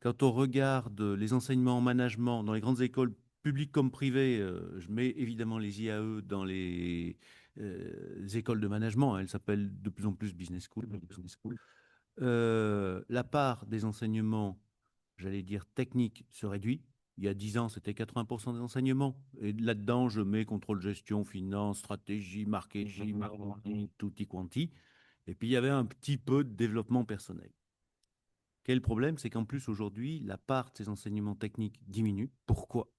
Quand on regarde les enseignements en management dans les grandes écoles publiques comme privées, je mets évidemment les IAE dans les écoles de management, hein, elles s'appellent de plus en plus business school. La part des enseignements, j'allais dire techniques, se réduit. Il y a 10 ans, c'était 80% des enseignements. Et là-dedans, je mets contrôle gestion, finance, stratégie, marketing, tutti quanti. Et puis, il y avait un petit peu de développement personnel. Quel problème? C'est qu'en plus, aujourd'hui, la part de ces enseignements techniques diminue. Pourquoi?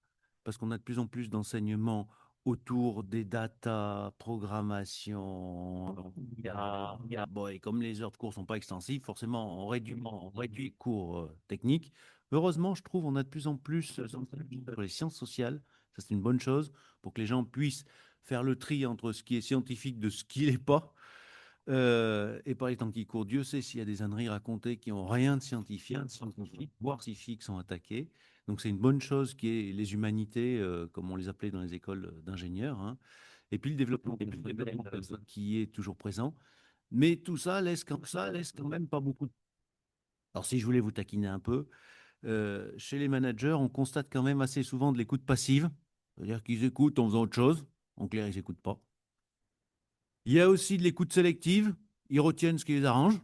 Parce qu'on a de plus en plus d'enseignements autour des data, programmation. Bon, et comme les heures de cours ne sont pas extensives, forcément, on réduit les cours techniques. Heureusement, je trouve, on a de plus en plus sur les sciences sociales. Ça, c'est une bonne chose pour que les gens puissent faire le tri entre ce qui est scientifique de ce qui n'est pas. Et par les temps qui courent, Dieu sait s'il y a des âneries racontées qui n'ont rien de scientifique, voire scientifiques sont attaquées. Donc c'est une bonne chose qui est les humanités, comme on les appelait dans les écoles d'ingénieurs, hein. Et puis le développement qui est toujours présent. Mais tout ça laisse quand même pas beaucoup. Alors si je voulais vous taquiner un peu, chez les managers, on constate quand même assez souvent de l'écoute passive, c'est-à-dire qu'ils écoutent en faisant autre chose. En clair, ils n'écoutent pas. Il y a aussi de l'écoute sélective. Ils retiennent ce qui les arrange.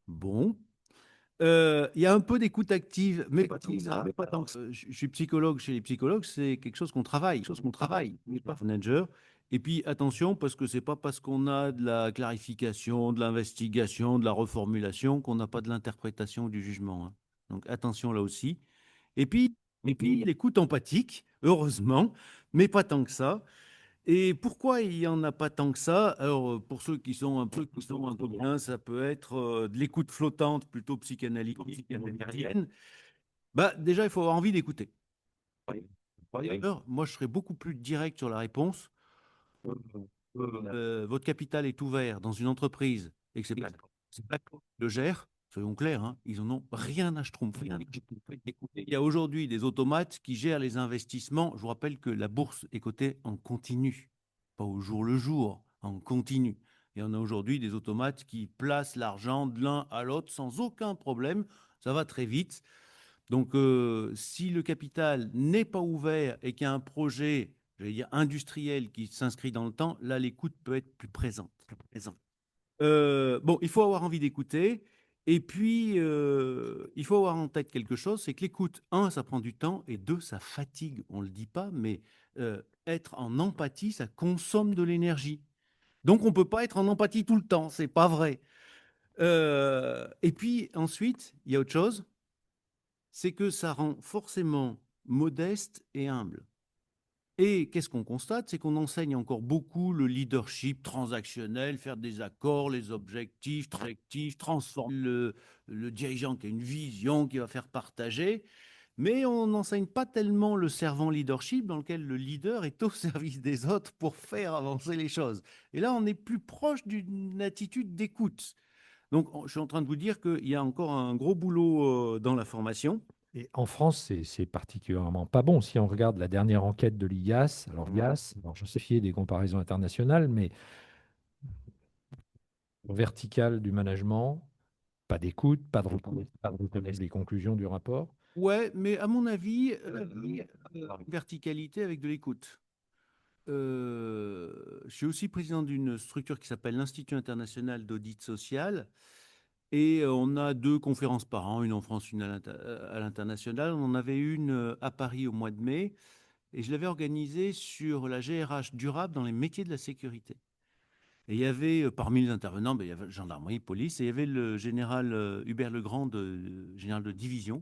Bon. Il y a un peu d'écoute active, mais pas tant que ça. Je suis psychologue. Chez les psychologues, c'est quelque chose qu'on travaille. Mais pas manager. Et puis, attention, parce que c'est pas parce qu'on a de la clarification, de l'investigation, de la reformulation qu'on n'a pas de l'interprétation ou du jugement, hein. Donc, attention là aussi. Et puis l'écoute empathique, heureusement, mais pas tant que ça. Et pourquoi il n'y en a pas tant que ça? Alors, pour ceux qui sont un peu bien, ça peut être de l'écoute flottante, plutôt psychanalytique. Bah, déjà, il faut avoir envie d'écouter. D'ailleurs, moi, je serais beaucoup plus direct sur la réponse. Votre capital est ouvert dans une entreprise et que c'est pas le gère, soyons clairs, hein, ils en ont rien à schtroumpfer. Il y a aujourd'hui des automates qui gèrent les investissements. Je vous rappelle que la bourse est cotée en continu, pas au jour le jour, en continu. Et on a aujourd'hui des automates qui placent l'argent de l'un à l'autre sans aucun problème. Ça va très vite. Donc, si le capital n'est pas ouvert et qu'il y a un projet, j'allais dire industriel, qui s'inscrit dans le temps, là, l'écoute peut être plus présente. Bon, il faut avoir envie d'écouter. Et puis, il faut avoir en tête quelque chose, c'est que l'écoute, un, ça prend du temps, et deux, ça fatigue. On ne le dit pas, mais être en empathie, ça consomme de l'énergie. Donc, on ne peut pas être en empathie tout le temps, c'est pas vrai. Et puis, ensuite, il y a autre chose, c'est que ça rend forcément modeste et humble. Et qu'est-ce qu'on constate? C'est qu'on enseigne encore beaucoup le leadership transactionnel, faire des accords, les objectifs, transformer le dirigeant qui a une vision, qui va faire partager. Mais on n'enseigne pas tellement le servant leadership dans lequel le leader est au service des autres pour faire avancer les choses. Et là, on est plus proche d'une attitude d'écoute. Donc, je suis en train de vous dire qu'il y a encore un gros boulot dans la formation. Et en France, c'est particulièrement pas bon. Si on regarde la dernière enquête de l'IGAS, alors l'IGAS, je sais qu'il y a des comparaisons internationales, mais verticale du management, pas d'écoute, pas de reconnaissance des conclusions du rapport. Ouais, mais à mon avis, verticalité avec de l'écoute. Je suis aussi président d'une structure qui s'appelle l'Institut international d'audit social. Et on a 2 conférences par an, une en France, une à l'international. On en avait une à Paris au mois de mai. Et je l'avais organisée sur la GRH durable dans les métiers de la sécurité. Et il y avait, parmi les intervenants, il y avait gendarmerie, police, et il y avait le général Hubert Legrand, général de division.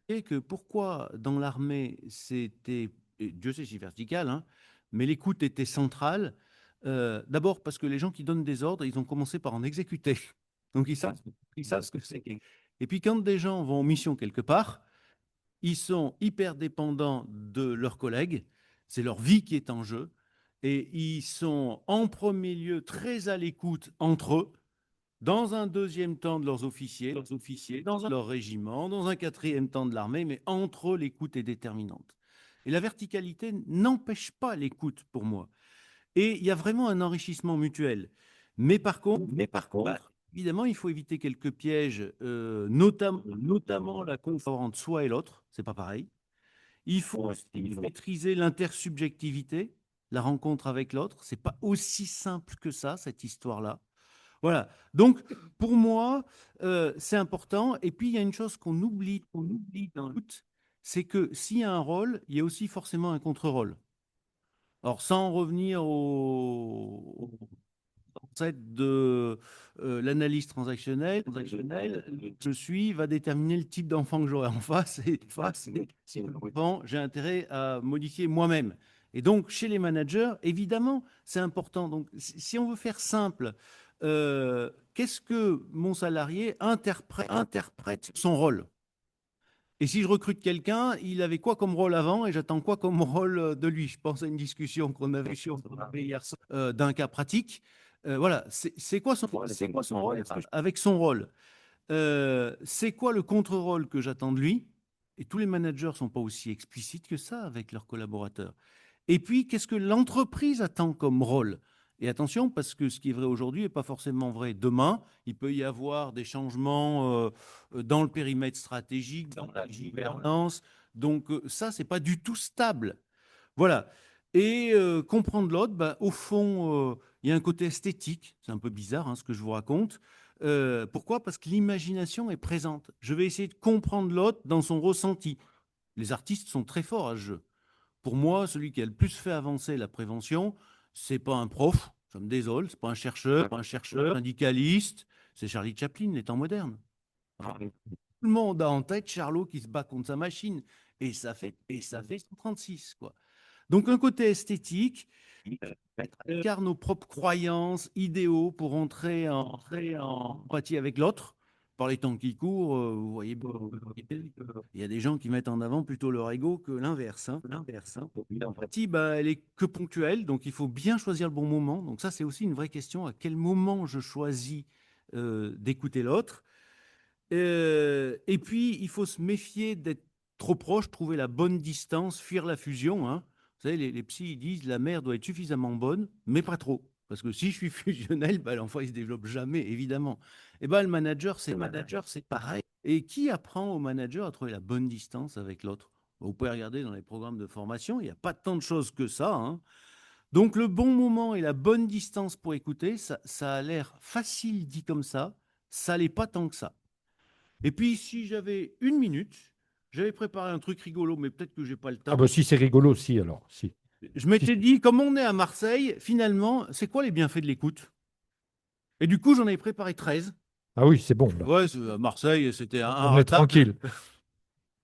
Et que pourquoi dans l'armée, c'était, et Dieu sait si vertical, hein, mais l'écoute était centrale. D'abord parce que les gens qui donnent des ordres, ils ont commencé par en exécuter. Donc ils savent ce que c'est. Et puis quand des gens vont en mission quelque part, ils sont hyper dépendants de leurs collègues, c'est leur vie qui est en jeu, et ils sont en premier lieu très à l'écoute entre eux, dans un deuxième temps de leurs officiers, dans leur régiment, dans un quatrième temps de l'armée, mais entre eux, l'écoute est déterminante. Et la verticalité n'empêche pas l'écoute pour moi. Et il y a vraiment un enrichissement mutuel. Mais par contre, évidemment, il faut éviter quelques pièges, notamment la confort entre soi et l'autre, c'est pas pareil. Il faut maîtriser l'intersubjectivité, la rencontre avec l'autre. C'est pas aussi simple que ça, cette histoire-là. Voilà. Donc, pour moi, c'est important. Et puis, il y a une chose qu'on oublie dans le doute, c'est que s'il y a un rôle, il y a aussi forcément un contre-rôle. Alors, sans revenir de l'analyse transactionnelle, je suis, va déterminer le type d'enfant que j'aurai en face. Et si l'enfant, j'ai intérêt à modifier moi-même. Et donc, chez les managers, évidemment, c'est important. Donc, si on veut faire simple, qu'est-ce que mon salarié interprète son rôle? Et si je recrute quelqu'un, il avait quoi comme rôle avant et j'attends quoi comme rôle de lui? Je pense à une discussion qu'on avait hier soir d'un cas pratique. Voilà, c'est quoi son rôle avec son rôle? C'est quoi le contre-rôle que j'attends de lui? Et tous les managers ne sont pas aussi explicites que ça avec leurs collaborateurs. Et puis, qu'est-ce que l'entreprise attend comme rôle? Et attention, parce que ce qui est vrai aujourd'hui n'est pas forcément vrai demain. Il peut y avoir des changements dans le périmètre stratégique, dans la gouvernance. Donc ça, ce n'est pas du tout stable. Voilà. Et comprendre l'autre, bah, au fond, il y a un côté esthétique. C'est un peu bizarre ce que je vous raconte. Pourquoi? Parce que l'imagination est présente. Je vais essayer de comprendre l'autre dans son ressenti. Les artistes sont très forts à ce jeu. Pour moi, celui qui a le plus fait avancer la prévention, c'est pas un prof, je me désole, c'est pas un chercheur, syndicaliste, c'est Charlie Chaplin, les temps modernes. Tout le monde a en tête Charlot qui se bat contre sa machine, et ça fait 136, quoi. Donc un côté esthétique, car nos propres croyances, idéaux pour entrer en empathie avec l'autre. Par les temps qui courent, vous voyez, il y a des gens qui mettent en avant plutôt leur ego que l'inverse. L'empathie, bah, elle est que ponctuelle, donc il faut bien choisir le bon moment. Donc ça, c'est aussi une vraie question. À quel moment je choisis d'écouter l'autre? Et puis, il faut se méfier d'être trop proche, trouver la bonne distance, fuir la fusion. Vous savez, les psys ils disent la mère doit être suffisamment bonne, mais pas trop. Parce que si je suis fusionnel, bah, l'enfant, il se développe jamais, évidemment. Et ben, le manager, c'est pareil. Et qui apprend au manager à trouver la bonne distance avec l'autre? Vous pouvez regarder dans les programmes de formation, il n'y a pas tant de choses que ça. Donc, le bon moment et la bonne distance pour écouter, ça a l'air facile dit comme ça l'est pas tant que ça. Et puis, si j'avais une minute, j'avais préparé un truc rigolo, mais peut-être que j'ai pas le temps. Ah bah si c'est rigolo, si alors, si. Je m'étais dit, comme on est à Marseille, finalement, c'est quoi les bienfaits de l'écoute? Et du coup, j'en avais préparé 13. Ah oui, c'est bon, là. Ouais, à Marseille, c'était un On est tranquille.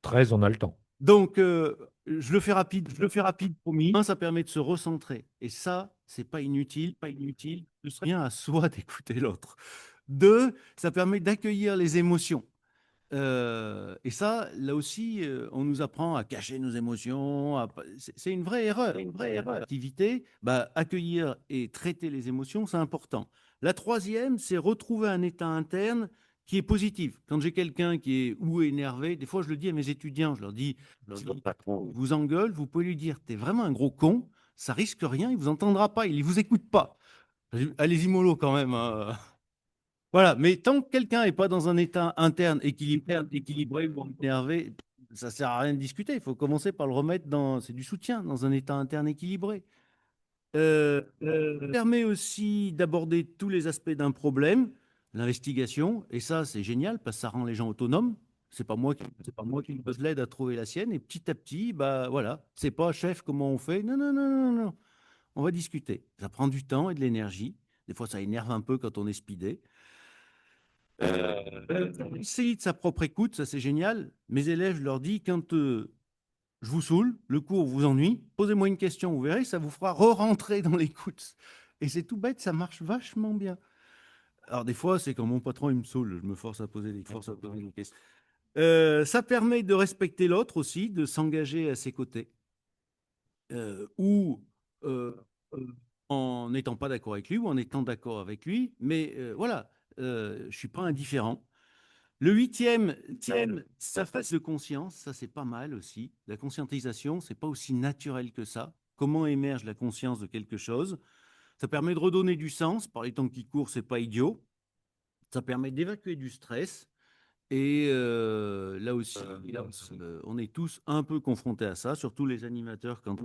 13, on a le temps. Donc, je le fais rapide, promis. Un, ça permet de se recentrer. Et ça, c'est pas inutile. Ce serait bien à soi d'écouter l'autre. Deux, ça permet d'accueillir les émotions. Et ça, là aussi, on nous apprend à cacher nos émotions. C'est une vraie erreur. Activité, bah, accueillir et traiter les émotions, c'est important. La troisième, c'est retrouver un état interne qui est positif. Quand j'ai quelqu'un qui est ou énervé, des fois je le dis à mes étudiants, je leur dis, vous engueule, vous pouvez lui dire, t'es vraiment un gros con, ça risque rien, il vous entendra pas, il vous écoute pas. Allez-y mollo quand même. Voilà, mais tant que quelqu'un n'est pas dans un état interne équilibré ou énervé, ça ne sert à rien de discuter. Il faut commencer par le remettre dans, c'est du soutien, dans un état interne équilibré. Ça permet aussi d'aborder tous les aspects d'un problème, l'investigation, et ça c'est génial parce que ça rend les gens autonomes. C'est pas moi qui l'aide à trouver la sienne, et petit à petit, bah voilà, c'est pas chef comment on fait. Non, non, non, non, non. On va discuter. Ça prend du temps et de l'énergie. Des fois, ça énerve un peu quand on est speedé. Essayer de sa propre écoute, ça c'est génial. Mes élèves, je leur dis, quand je vous saoule, le cours vous ennuie, posez-moi une question, vous verrez, ça vous fera re-rentrer dans l'écoute. Et c'est tout bête, ça marche vachement bien. Alors des fois, c'est quand mon patron il me saoule, je me force à poser des questions. Ça permet de respecter l'autre aussi, de s'engager à ses côtés. Ou en n'étant pas d'accord avec lui, ou en étant d'accord avec lui. Mais voilà, je ne suis pas indifférent. Le huitième, sa phase de conscience, ça c'est pas mal aussi. La conscientisation, c'est pas aussi naturel que ça. Comment émerge la conscience de quelque chose? Ça permet de redonner du sens. Par les temps qui courent, c'est pas idiot. Ça permet d'évacuer du stress. Et là aussi, on est tous un peu confrontés à ça, surtout les animateurs quand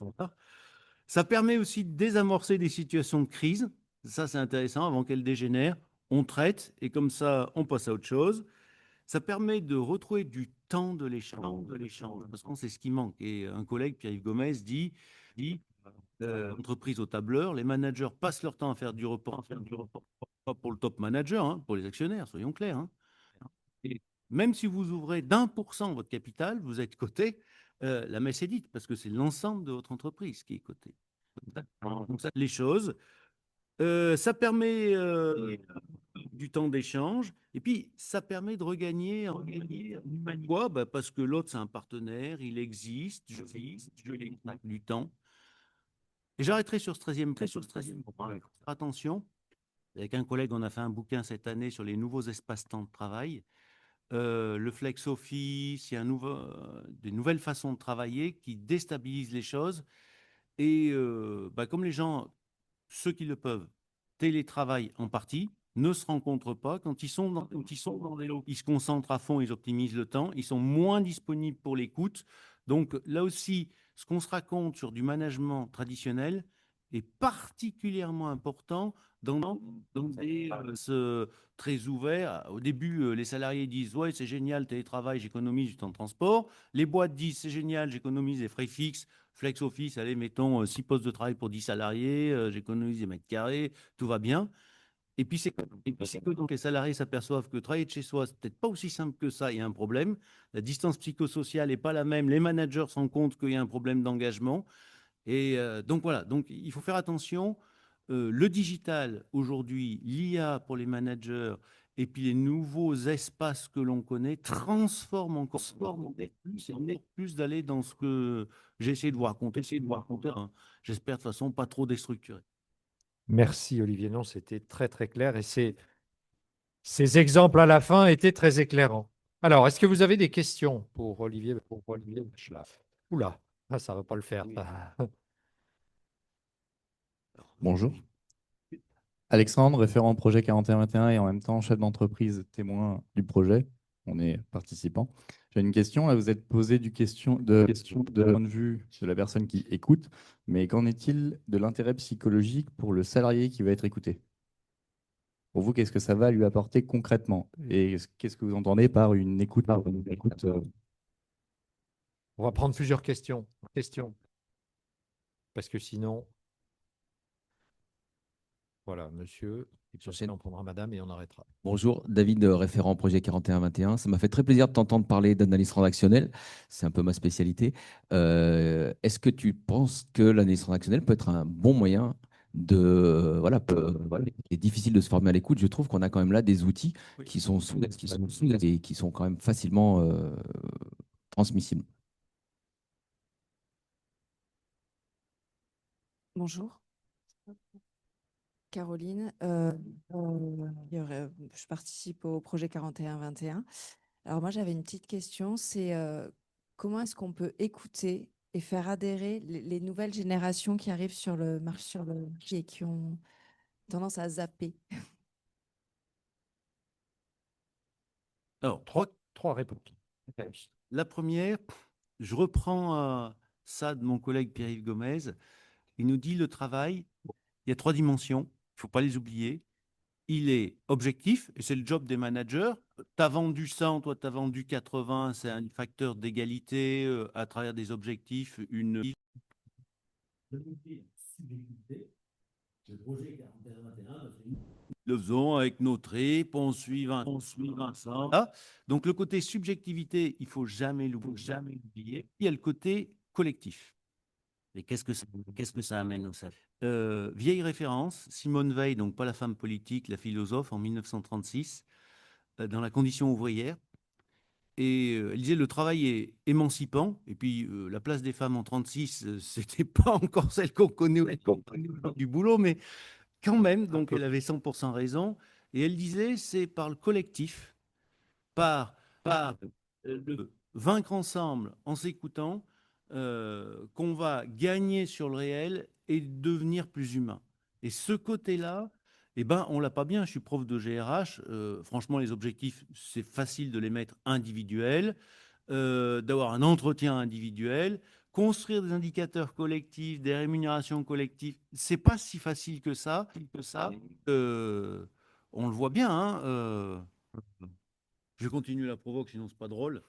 on part. Ça permet aussi de désamorcer des situations de crise. Ça, c'est intéressant. Avant qu'elles dégénèrent, on traite et comme ça, on passe à autre chose. Ça permet de retrouver du temps de l'échange, parce qu'on sait ce qui manque. Et un collègue, Pierre-Yves Gomez, dit entreprise au tableur, les managers passent leur temps à faire du report, pas pour le top manager, hein, pour les actionnaires, soyons clairs, hein. Et même si vous ouvrez d'1% votre capital, vous êtes coté, la messe est dite, parce que c'est l'ensemble de votre entreprise qui est coté. Donc ça, les choses. Ça permet du temps d'échange et puis ça permet de regagner en quoi? Bah, parce que l'autre, c'est un partenaire, il existe, je lui consacre du temps. Et j'arrêterai sur ce 13e point. Faire attention, avec un collègue, on a fait un bouquin cette année sur les nouveaux espaces-temps de travail. Le flex office, il y a des nouvelles façons de travailler qui déstabilisent les choses. Et bah, comme les gens, ceux qui le peuvent, télétravaillent en partie, ne se rencontrent pas. Quand ils sont dans des locaux, ils se concentrent à fond, ils optimisent le temps, ils sont moins disponibles pour l'écoute. Donc là aussi, ce qu'on se raconte sur du management traditionnel est particulièrement important dans des très ouverts. Au début, les salariés disent « Ouais, c'est génial, télétravail, j'économise du temps de transport ». Les boîtes disent « C'est génial, j'économise les frais fixes, flex office, allez, mettons 6 postes de travail pour 10 salariés, j'économise des mètres carrés, tout va bien ». Et puis, c'est que donc les salariés s'aperçoivent que travailler de chez soi, c'est peut-être pas aussi simple que ça, il y a un problème. La distance psychosociale n'est pas la même. Les managers se rendent compte qu'il y a un problème d'engagement. Et donc voilà, donc il faut faire attention. Le digital aujourd'hui, l'IA pour les managers et puis les nouveaux espaces que l'on connaît transforment encore plus d'aller dans ce que j'ai essayé de vous raconter. Hein. J'espère de façon pas trop déstructurée. Merci Olivier, non, c'était très très clair et ces exemples à la fin étaient très éclairants. Alors, est-ce que vous avez des questions pour Olivier Bachelard? Oula, ah, ça ne va pas le faire. Bonjour. Alexandre, référent projet 4121 et en même temps chef d'entreprise témoin du projet. On est participant. J'ai une question. Là, vous êtes posé du point de vue de la personne qui écoute, mais qu'en est-il de l'intérêt psychologique pour le salarié qui va être écouté? Pour vous, qu'est-ce que ça va lui apporter concrètement? Et qu'est-ce que vous entendez par une écoute, On va prendre plusieurs questions. Parce que sinon, voilà, monsieur, et puis ensuite on prendra madame et on arrêtera. Bonjour, David, référent projet 4121. Ça m'a fait très plaisir de t'entendre parler d'analyse transactionnelle. C'est un peu ma spécialité. Est-ce que tu penses que l'analyse transactionnelle peut être un bon moyen de... Voilà, il est difficile de se former à l'écoute. Je trouve qu'on a quand même là des outils qui sont et qui sont quand même facilement transmissibles. Bonjour, Caroline. Je participe au projet 4121. Alors moi, j'avais une petite question, c'est comment est-ce qu'on peut écouter et faire adhérer les nouvelles générations qui arrivent sur le marché et qui ont tendance à zapper? Alors, Trois réponses. la première, je reprends ça de mon collègue Pierre-Yves Gomez. Il nous dit le travail, il y a 3 dimensions, il ne faut pas les oublier. Il est objectif, et c'est le job des managers. Tu as vendu 100, toi tu as vendu 80, c'est un facteur d'égalité à travers des objectifs, une... Le faisons avec nos tripes, on suit Vincent. Ah, donc le côté subjectivité, il ne faut jamais l'oublier. Il y a le côté collectif. Et qu'est-ce que ça amène au salarié? Vieille référence, Simone Veil, donc pas la femme politique, la philosophe, en 1936, dans La condition ouvrière. Et elle disait le travail est émancipant. Et puis la place des femmes en 1936, c'était pas encore celle qu'on connaît du boulot, mais quand même, donc elle avait 100% raison. Et elle disait c'est par le collectif, par le vaincre ensemble en s'écoutant, qu'on va gagner sur le réel et devenir plus humain. Et ce côté-là, eh ben, on l'a pas bien. Je suis prof de GRH. Franchement, les objectifs, c'est facile de les mettre individuels, d'avoir un entretien individuel, construire des indicateurs collectifs, des rémunérations collectives. C'est pas si facile que ça. On le voit bien. Je continue la provoque, sinon c'est pas drôle.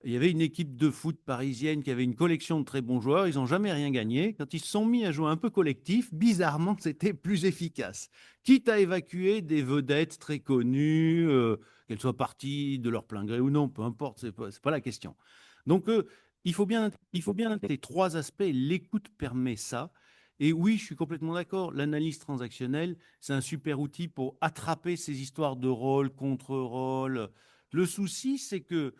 il y avait une équipe de foot parisienne qui avait une collection de très bons joueurs. Ils n'ont jamais rien gagné. Quand ils se sont mis à jouer un peu collectif, bizarrement, c'était plus efficace. Quitte à évacuer des vedettes très connues, qu'elles soient parties de leur plein gré ou non, peu importe, ce n'est pas la question. Donc, il faut bien les trois aspects. L'écoute permet ça. Et oui, je suis complètement d'accord. L'analyse transactionnelle, c'est un super outil pour attraper ces histoires de rôle, contre-rôle. Le souci, c'est que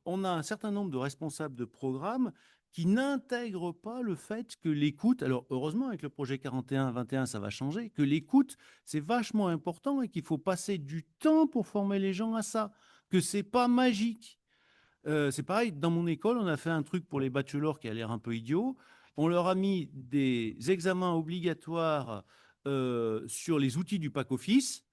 on a un certain nombre de responsables de programmes qui n'intègrent pas le fait que l'écoute, alors heureusement avec le projet 41-21, ça va changer, que l'écoute, c'est vachement important et qu'il faut passer du temps pour former les gens à ça, que c'est pas magique. C'est pareil, dans mon école, on a fait un truc pour les bachelors qui a l'air un peu idiot. On leur a mis des examens obligatoires sur les outils du pack office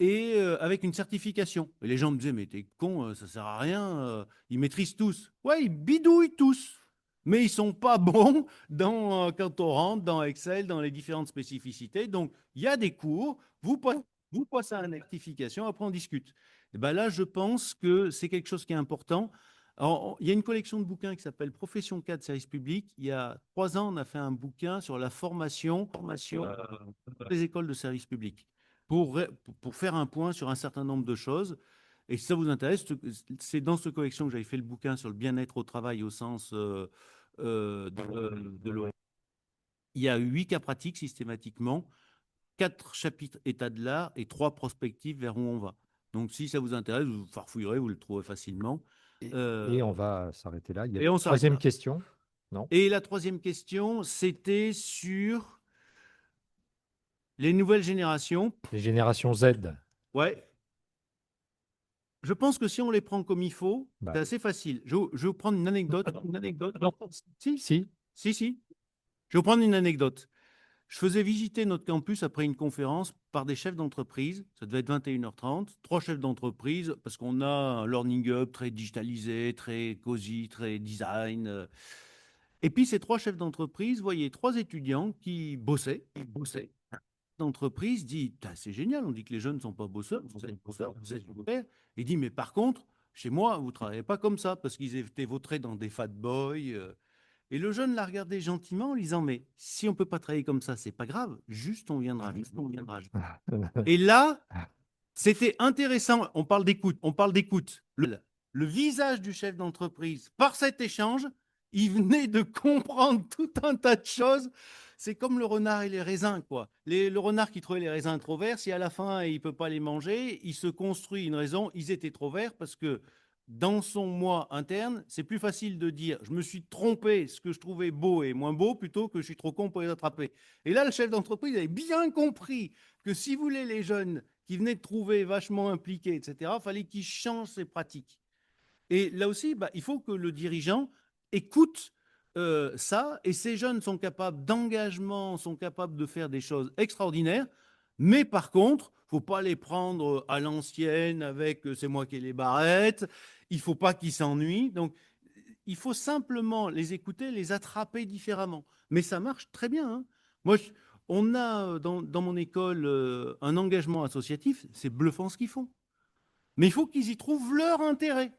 et avec une certification. Et les gens me disaient, mais t'es con, ça sert à rien, ils maîtrisent tous. Ouais, ils bidouillent tous, mais ils sont pas bons quand on rentre dans Excel, dans les différentes spécificités. Donc, il y a des cours, vous passez à une certification, après on discute. Et ben là, je pense que c'est quelque chose qui est important. Alors, il y a une collection de bouquins qui s'appelle Profession 4 service public. Il y a 3 ans, on a fait un bouquin sur la formation des écoles de service public pour faire un point sur un certain nombre de choses. Et si ça vous intéresse, c'est dans cette collection que j'avais fait le bouquin sur le bien-être au travail au sens de l'OMS. Il y a 8 cas pratiques systématiquement, 4 chapitres état de l'art et 3 prospectives vers où on va. Donc si ça vous intéresse, vous farfouillerez, vous le trouverez facilement. Et on va s'arrêter là. Il y a et on une s'arrête troisième là. question. Non. Et la troisième question, c'était sur les nouvelles générations. Les générations Z. Ouais. Je pense que si on les prend comme il faut, Bah. c'est assez facile. Je vais vous prendre une anecdote. Si. Si. Je vais vous prendre une anecdote. Je faisais visiter notre campus après une conférence par des chefs d'entreprise. Ça devait être 21h30. 3 chefs d'entreprise, parce qu'on a un learning hub très digitalisé, très cosy, très design. Et puis, ces 3 chefs d'entreprise voyaient 3 étudiants qui bossaient. D'entreprise dit, c'est génial, on dit que les jeunes ne sont pas bosseurs, vous êtes super. Il dit, mais par contre, chez moi, vous ne travaillez pas comme ça, parce qu'ils étaient vautrés dans des fat boys. Et le jeune l'a regardé gentiment en lui disant, mais si on ne peut pas travailler comme ça, c'est pas grave, juste on viendra. Et là, c'était intéressant, on parle d'écoute. Le visage du chef d'entreprise, par cet échange, il venait de comprendre tout un tas de choses. C'est comme le renard et les raisins, quoi. Le renard qui trouvait les raisins trop verts, si à la fin il ne peut pas les manger, il se construit une raison, ils étaient trop verts parce que dans son moi interne, c'est plus facile de dire je me suis trompé, ce que je trouvais beau et moins beau, plutôt que je suis trop con pour les attraper. Et là, le chef d'entreprise avait bien compris que si vous voulez les jeunes qui venaient de trouver vachement impliqués, etc., il fallait qu'ils changent ses pratiques. Et là aussi, il faut que le dirigeant écoute ça, et ces jeunes sont capables d'engagement, sont capables de faire des choses extraordinaires, mais par contre, il ne faut pas les prendre à l'ancienne avec c'est moi qui ai les barrettes, il ne faut pas qu'ils s'ennuient. Donc, il faut simplement les écouter, les attraper différemment. Mais ça marche très bien. Hein. Moi, on a dans mon école un engagement associatif, c'est bluffant ce qu'ils font. Mais il faut qu'ils y trouvent leur intérêt.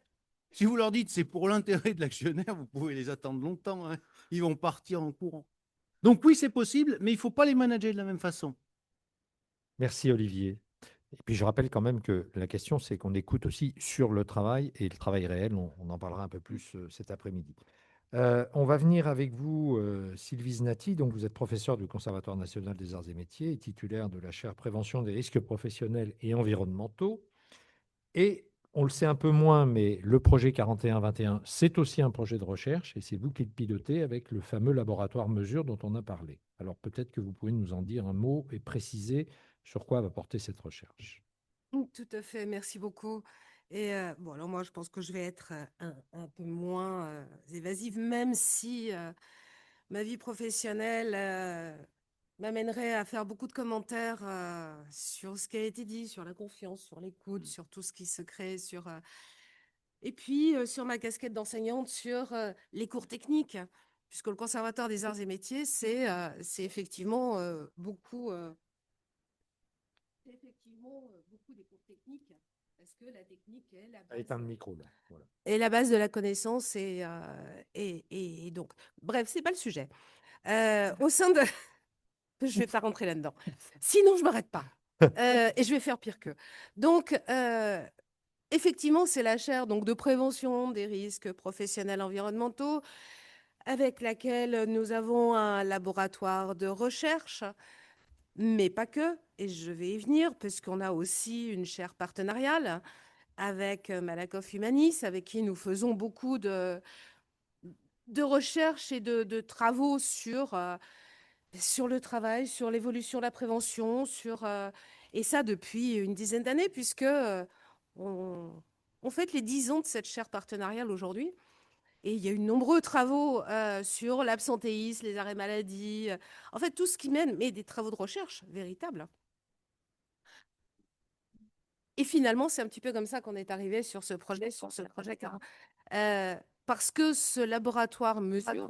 Si vous leur dites c'est pour l'intérêt de l'actionnaire, vous pouvez les attendre longtemps. Hein. Ils vont partir en courant. Donc oui, c'est possible, mais il ne faut pas les manager de la même façon. Merci Olivier. Et puis je rappelle quand même que la question, c'est qu'on écoute aussi sur le travail et le travail réel. On en parlera un peu plus cet après-midi. On va venir avec vous, Sylvie Znati. Donc, vous êtes professeur du Conservatoire national des arts et métiers et titulaire de la chaire Prévention des risques professionnels et environnementaux. Et on le sait un peu moins, mais le projet 41-21, c'est aussi un projet de recherche et c'est vous qui le pilotez avec le fameux laboratoire mesure dont on a parlé. Alors peut-être que vous pouvez nous en dire un mot et préciser sur quoi va porter cette recherche. Tout à fait, merci beaucoup. Et bon, alors moi, je pense que je vais être un peu moins évasive, même si ma vie professionnelle m'amènerait à faire beaucoup de commentaires sur ce qui a été dit, sur la confiance, sur l'écoute, sur tout ce qui se crée, et puis sur ma casquette d'enseignante, sur les cours techniques, puisque le Conservatoire des arts et métiers, c'est effectivement beaucoup des cours techniques. Parce que la technique est la base. Éteins le micro, là. Voilà. Et la base de la connaissance et donc, bref, c'est pas le sujet. Au sein de... Je vais pas rentrer là-dedans. Sinon, je m'arrête pas. Et je vais faire pire qu'eux. Donc, effectivement, c'est la chaire donc, de prévention des risques professionnels environnementaux avec laquelle nous avons un laboratoire de recherche, mais pas que. Et je vais y venir, puisqu'on a aussi une chaire partenariale avec Malakoff Humanis, avec qui nous faisons beaucoup de recherches et de travaux sur le travail, sur l'évolution de la prévention, et ça depuis une dizaine d'années, puisque on fête les 10 ans de cette chaire partenariale aujourd'hui. Et il y a eu de nombreux travaux sur l'absentéisme, les arrêts maladie, en fait tout ce qui mène, mais des travaux de recherche véritables. Et finalement, c'est un petit peu comme ça qu'on est arrivé sur ce projet, parce que ce laboratoire mesure,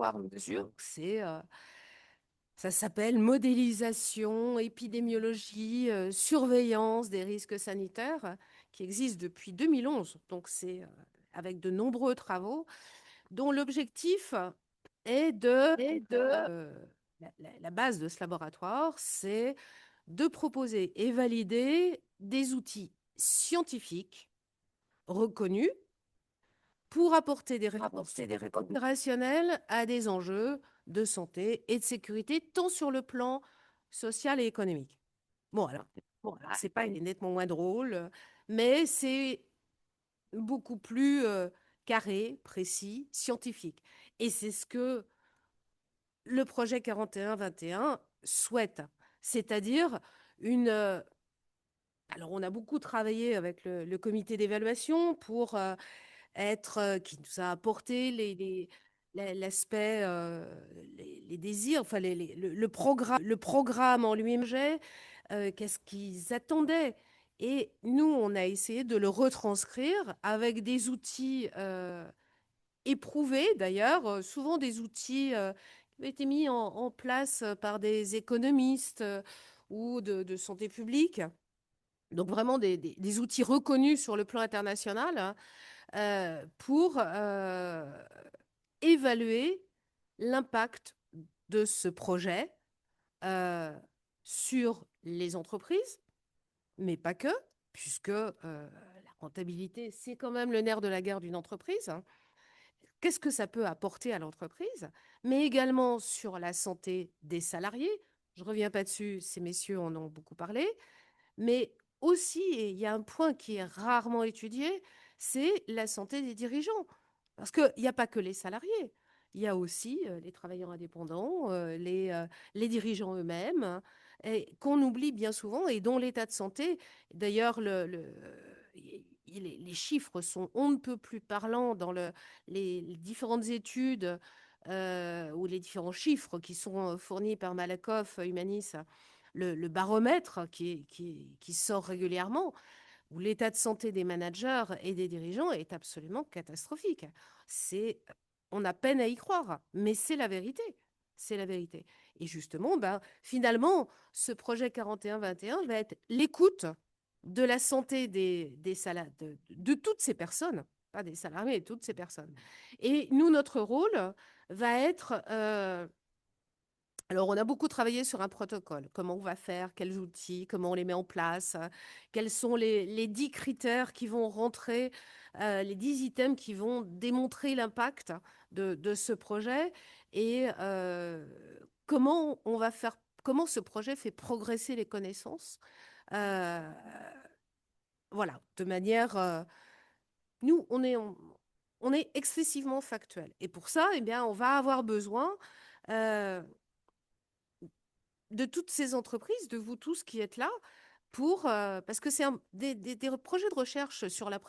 ça s'appelle modélisation, épidémiologie, surveillance des risques sanitaires, qui existe depuis 2011. Donc c'est avec de nombreux travaux, dont l'objectif est la base de ce laboratoire, c'est de proposer et valider des outils scientifiques reconnus pour apporter des réponses opérationnelles à des enjeux de santé et de sécurité, tant sur le plan social et économique. Bon, alors, c'est pas nettement moins drôle, mais c'est beaucoup plus carré, précis, scientifique. Et c'est ce que le projet 41-21 souhaite, c'est-à-dire une... alors, on a beaucoup travaillé avec le comité d'évaluation pour qui nous a apporté l'aspect, les désirs, enfin le programme en lui-même, qu'est-ce qu'ils attendaient. Et nous, on a essayé de le retranscrire avec des outils éprouvés, d'ailleurs, souvent des outils qui ont été mis en place par des économistes ou de santé publique. Donc vraiment des outils reconnus sur le plan international, hein, pour évaluer l'impact de ce projet sur les entreprises, mais pas que, puisque la rentabilité, c'est quand même le nerf de la guerre d'une entreprise, hein. Qu'est-ce que ça peut apporter à l'entreprise, mais également sur la santé des salariés. Je ne reviens pas dessus, ces messieurs en ont beaucoup parlé, mais aussi, et il y a un point qui est rarement étudié, c'est la santé des dirigeants. Parce qu'il n'y a pas que les salariés, il y a aussi les travailleurs indépendants, les dirigeants eux-mêmes, hein, qu'on oublie bien souvent et dont l'état de santé, d'ailleurs, les chiffres sont on ne peut plus parlants dans les différentes études ou les différents chiffres qui sont fournis par Malakoff, Humanis, le baromètre qui sort régulièrement, où l'état de santé des managers et des dirigeants est absolument catastrophique. On a peine à y croire, mais c'est la vérité. C'est la vérité. Et justement, finalement, ce projet 41-21 va être l'écoute de la santé des salariés, de toutes ces personnes, pas des salariés, mais de toutes ces personnes. Et nous, notre rôle va être... alors, on a beaucoup travaillé sur un protocole. Comment on va faire, quels outils, comment on les met en place, quels sont les 10 critères qui vont rentrer, les 10 items qui vont démontrer l'impact de ce projet et comment on va faire, comment ce projet fait progresser les connaissances. Voilà, de manière... nous, on est excessivement factuel. Et pour ça, eh bien, on va avoir besoin de toutes ces entreprises, de vous tous qui êtes là, parce que c'est des projets de recherche sur la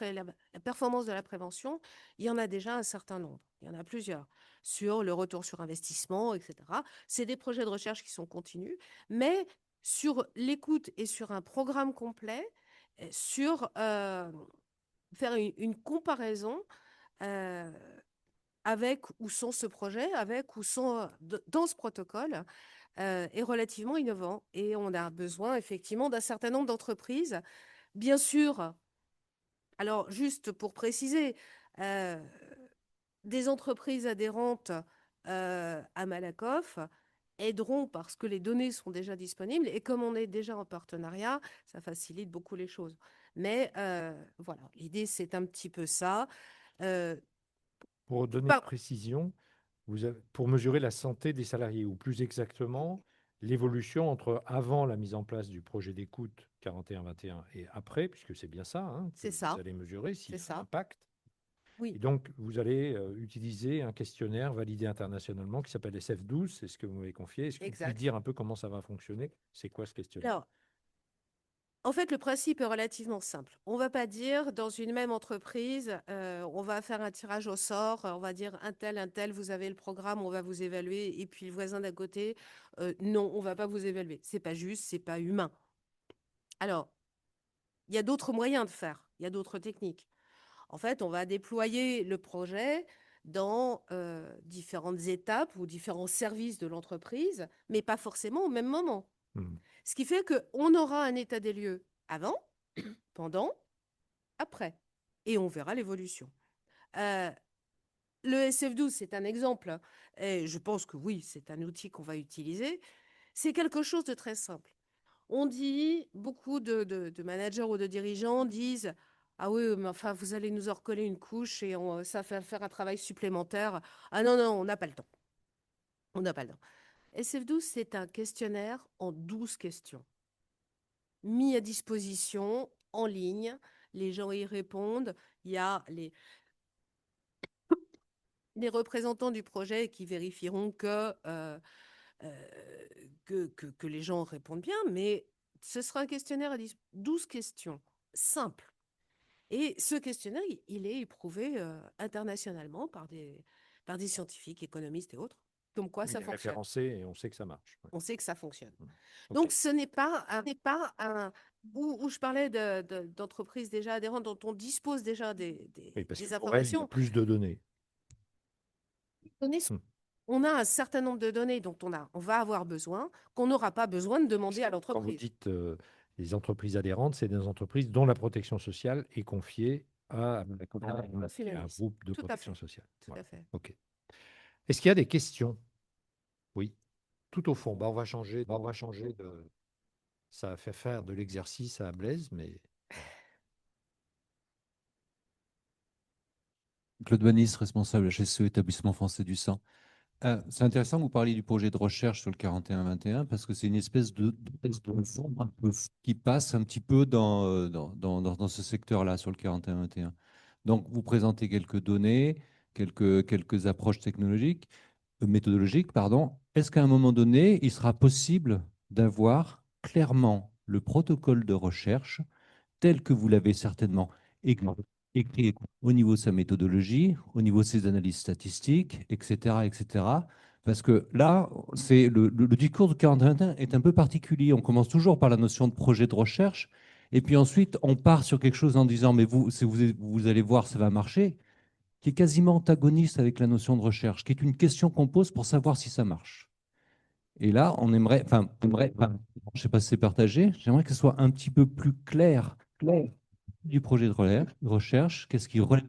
performance de la prévention, il y en a déjà un certain nombre, il y en a plusieurs, sur le retour sur investissement, etc. C'est des projets de recherche qui sont continus, mais sur l'écoute et sur un programme complet, sur faire une comparaison avec ou sans ce projet, avec ou sans dans ce protocole, est relativement innovant. Et on a besoin effectivement d'un certain nombre d'entreprises, bien sûr, Alors, juste pour préciser, euh, des entreprises adhérentes à Malakoff aideront parce que les données sont déjà disponibles et comme on est déjà en partenariat, ça facilite beaucoup les choses. Mais voilà, l'idée, c'est un petit peu ça. Euh, Pour donner par- de précision, pour mesurer la santé des salariés, ou plus exactement, l'évolution entre avant la mise en place du projet d'écoute 41-21 et après, puisque c'est bien ça, hein, que C'est ça. vous allez mesurer s'il y C'est a un ça. impact. Oui. Et donc, vous allez utiliser un questionnaire validé internationalement qui s'appelle SF12, c'est ce que vous m'avez confié. Est-ce que vous pouvez Exact. dire un peu comment ça va fonctionner? C'est quoi ce questionnaire? Alors, en fait, le principe est relativement simple. On ne va pas dire dans une même entreprise, on va faire un tirage au sort, on va dire un tel, vous avez le programme, on va vous évaluer, et puis le voisin d'à côté, non, on ne va pas vous évaluer. C'est pas juste, c'est pas humain. Alors, il y a d'autres moyens de faire, il y a d'autres techniques. En fait, on va déployer le projet dans différentes étapes ou différents services de l'entreprise, mais pas forcément au même moment. Ce qui fait qu'on aura un état des lieux avant, pendant, après. Et on verra l'évolution. Le SF12, c'est un exemple. Et je pense que oui, c'est un outil qu'on va utiliser. C'est quelque chose de très simple. On dit, beaucoup de managers ou de dirigeants disent, ah oui, mais enfin, vous allez nous en recoller une couche et ça fait faire un travail supplémentaire. Ah non, non, on n'a pas le temps. On n'a pas le temps. SF12, c'est un questionnaire en 12 questions, mis à disposition en ligne. Les gens y répondent. Il y a les représentants du projet qui vérifieront que les gens répondent bien, mais ce sera un questionnaire à 12 questions, simples. Et ce questionnaire, il est éprouvé internationalement par des scientifiques, économistes et autres, comme quoi Il ça est fonctionne. référencé et on sait que ça marche. Ouais. On sait que ça fonctionne. Ok. Donc, ce n'est pas un où je parlais d'entreprises déjà adhérentes dont on dispose déjà Oui, parce des que pour elle, il y a informations. plus de données. On a un certain nombre de données dont on va avoir besoin, qu'on n'aura pas besoin de demander à Quand vous l'entreprise. dites les entreprises adhérentes, c'est des entreprises dont la protection sociale est confiée à un groupe de Tout à protection fait. sociale. Tout Voilà. à fait. OK. Est-ce qu'il y a des questions? Oui. Tout au fond. Bah, on va changer de. Ça a fait faire de l'exercice à Blaise, mais Claude Banis, responsable HSE, Établissement français du sang. C'est intéressant que vous parliez du projet de recherche sur le 41-21 parce que c'est une espèce de texte de fond un peu qui passe un petit peu dans ce secteur-là sur le 41-21. Donc, vous présentez quelques données, quelques approches technologiques, méthodologiques, pardon. Est-ce qu'à un moment donné, il sera possible d'avoir clairement le protocole de recherche tel que vous l'avez certainement écrit au niveau de sa méthodologie, au niveau de ses analyses statistiques, etc., etc. Parce que là, c'est le discours de 41 est un peu particulier. On commence toujours par la notion de projet de recherche, et puis ensuite, on part sur quelque chose en disant, mais vous allez voir, ça va marcher, qui est quasiment antagoniste avec la notion de recherche, qui est une question qu'on pose pour savoir si ça marche. Et là, on aimerait, je ne sais pas si c'est partagé, j'aimerais que ce soit un petit peu plus clair du projet de recherche, qu'est-ce qui relève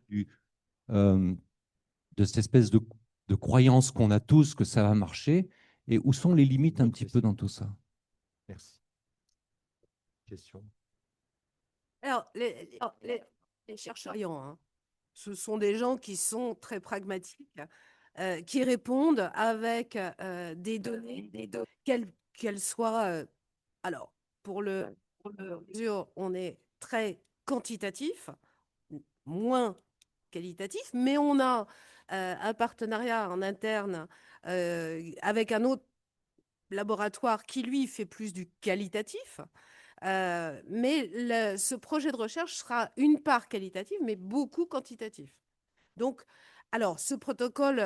de cette espèce de croyance qu'on a tous que ça va marcher, et où sont les limites un petit peu dans tout ça. merci. Question. Alors, les chercheurs, hein, ce sont des gens qui sont très pragmatiques, qui répondent avec des données, qu'elles soient. Alors, pour le mesure, on est très quantitatif, moins qualitatif, mais on a un partenariat en interne avec un autre laboratoire qui, lui, fait plus du qualitatif. Mais ce projet de recherche sera une part qualitative, mais beaucoup quantitatif. Donc, alors, ce protocole,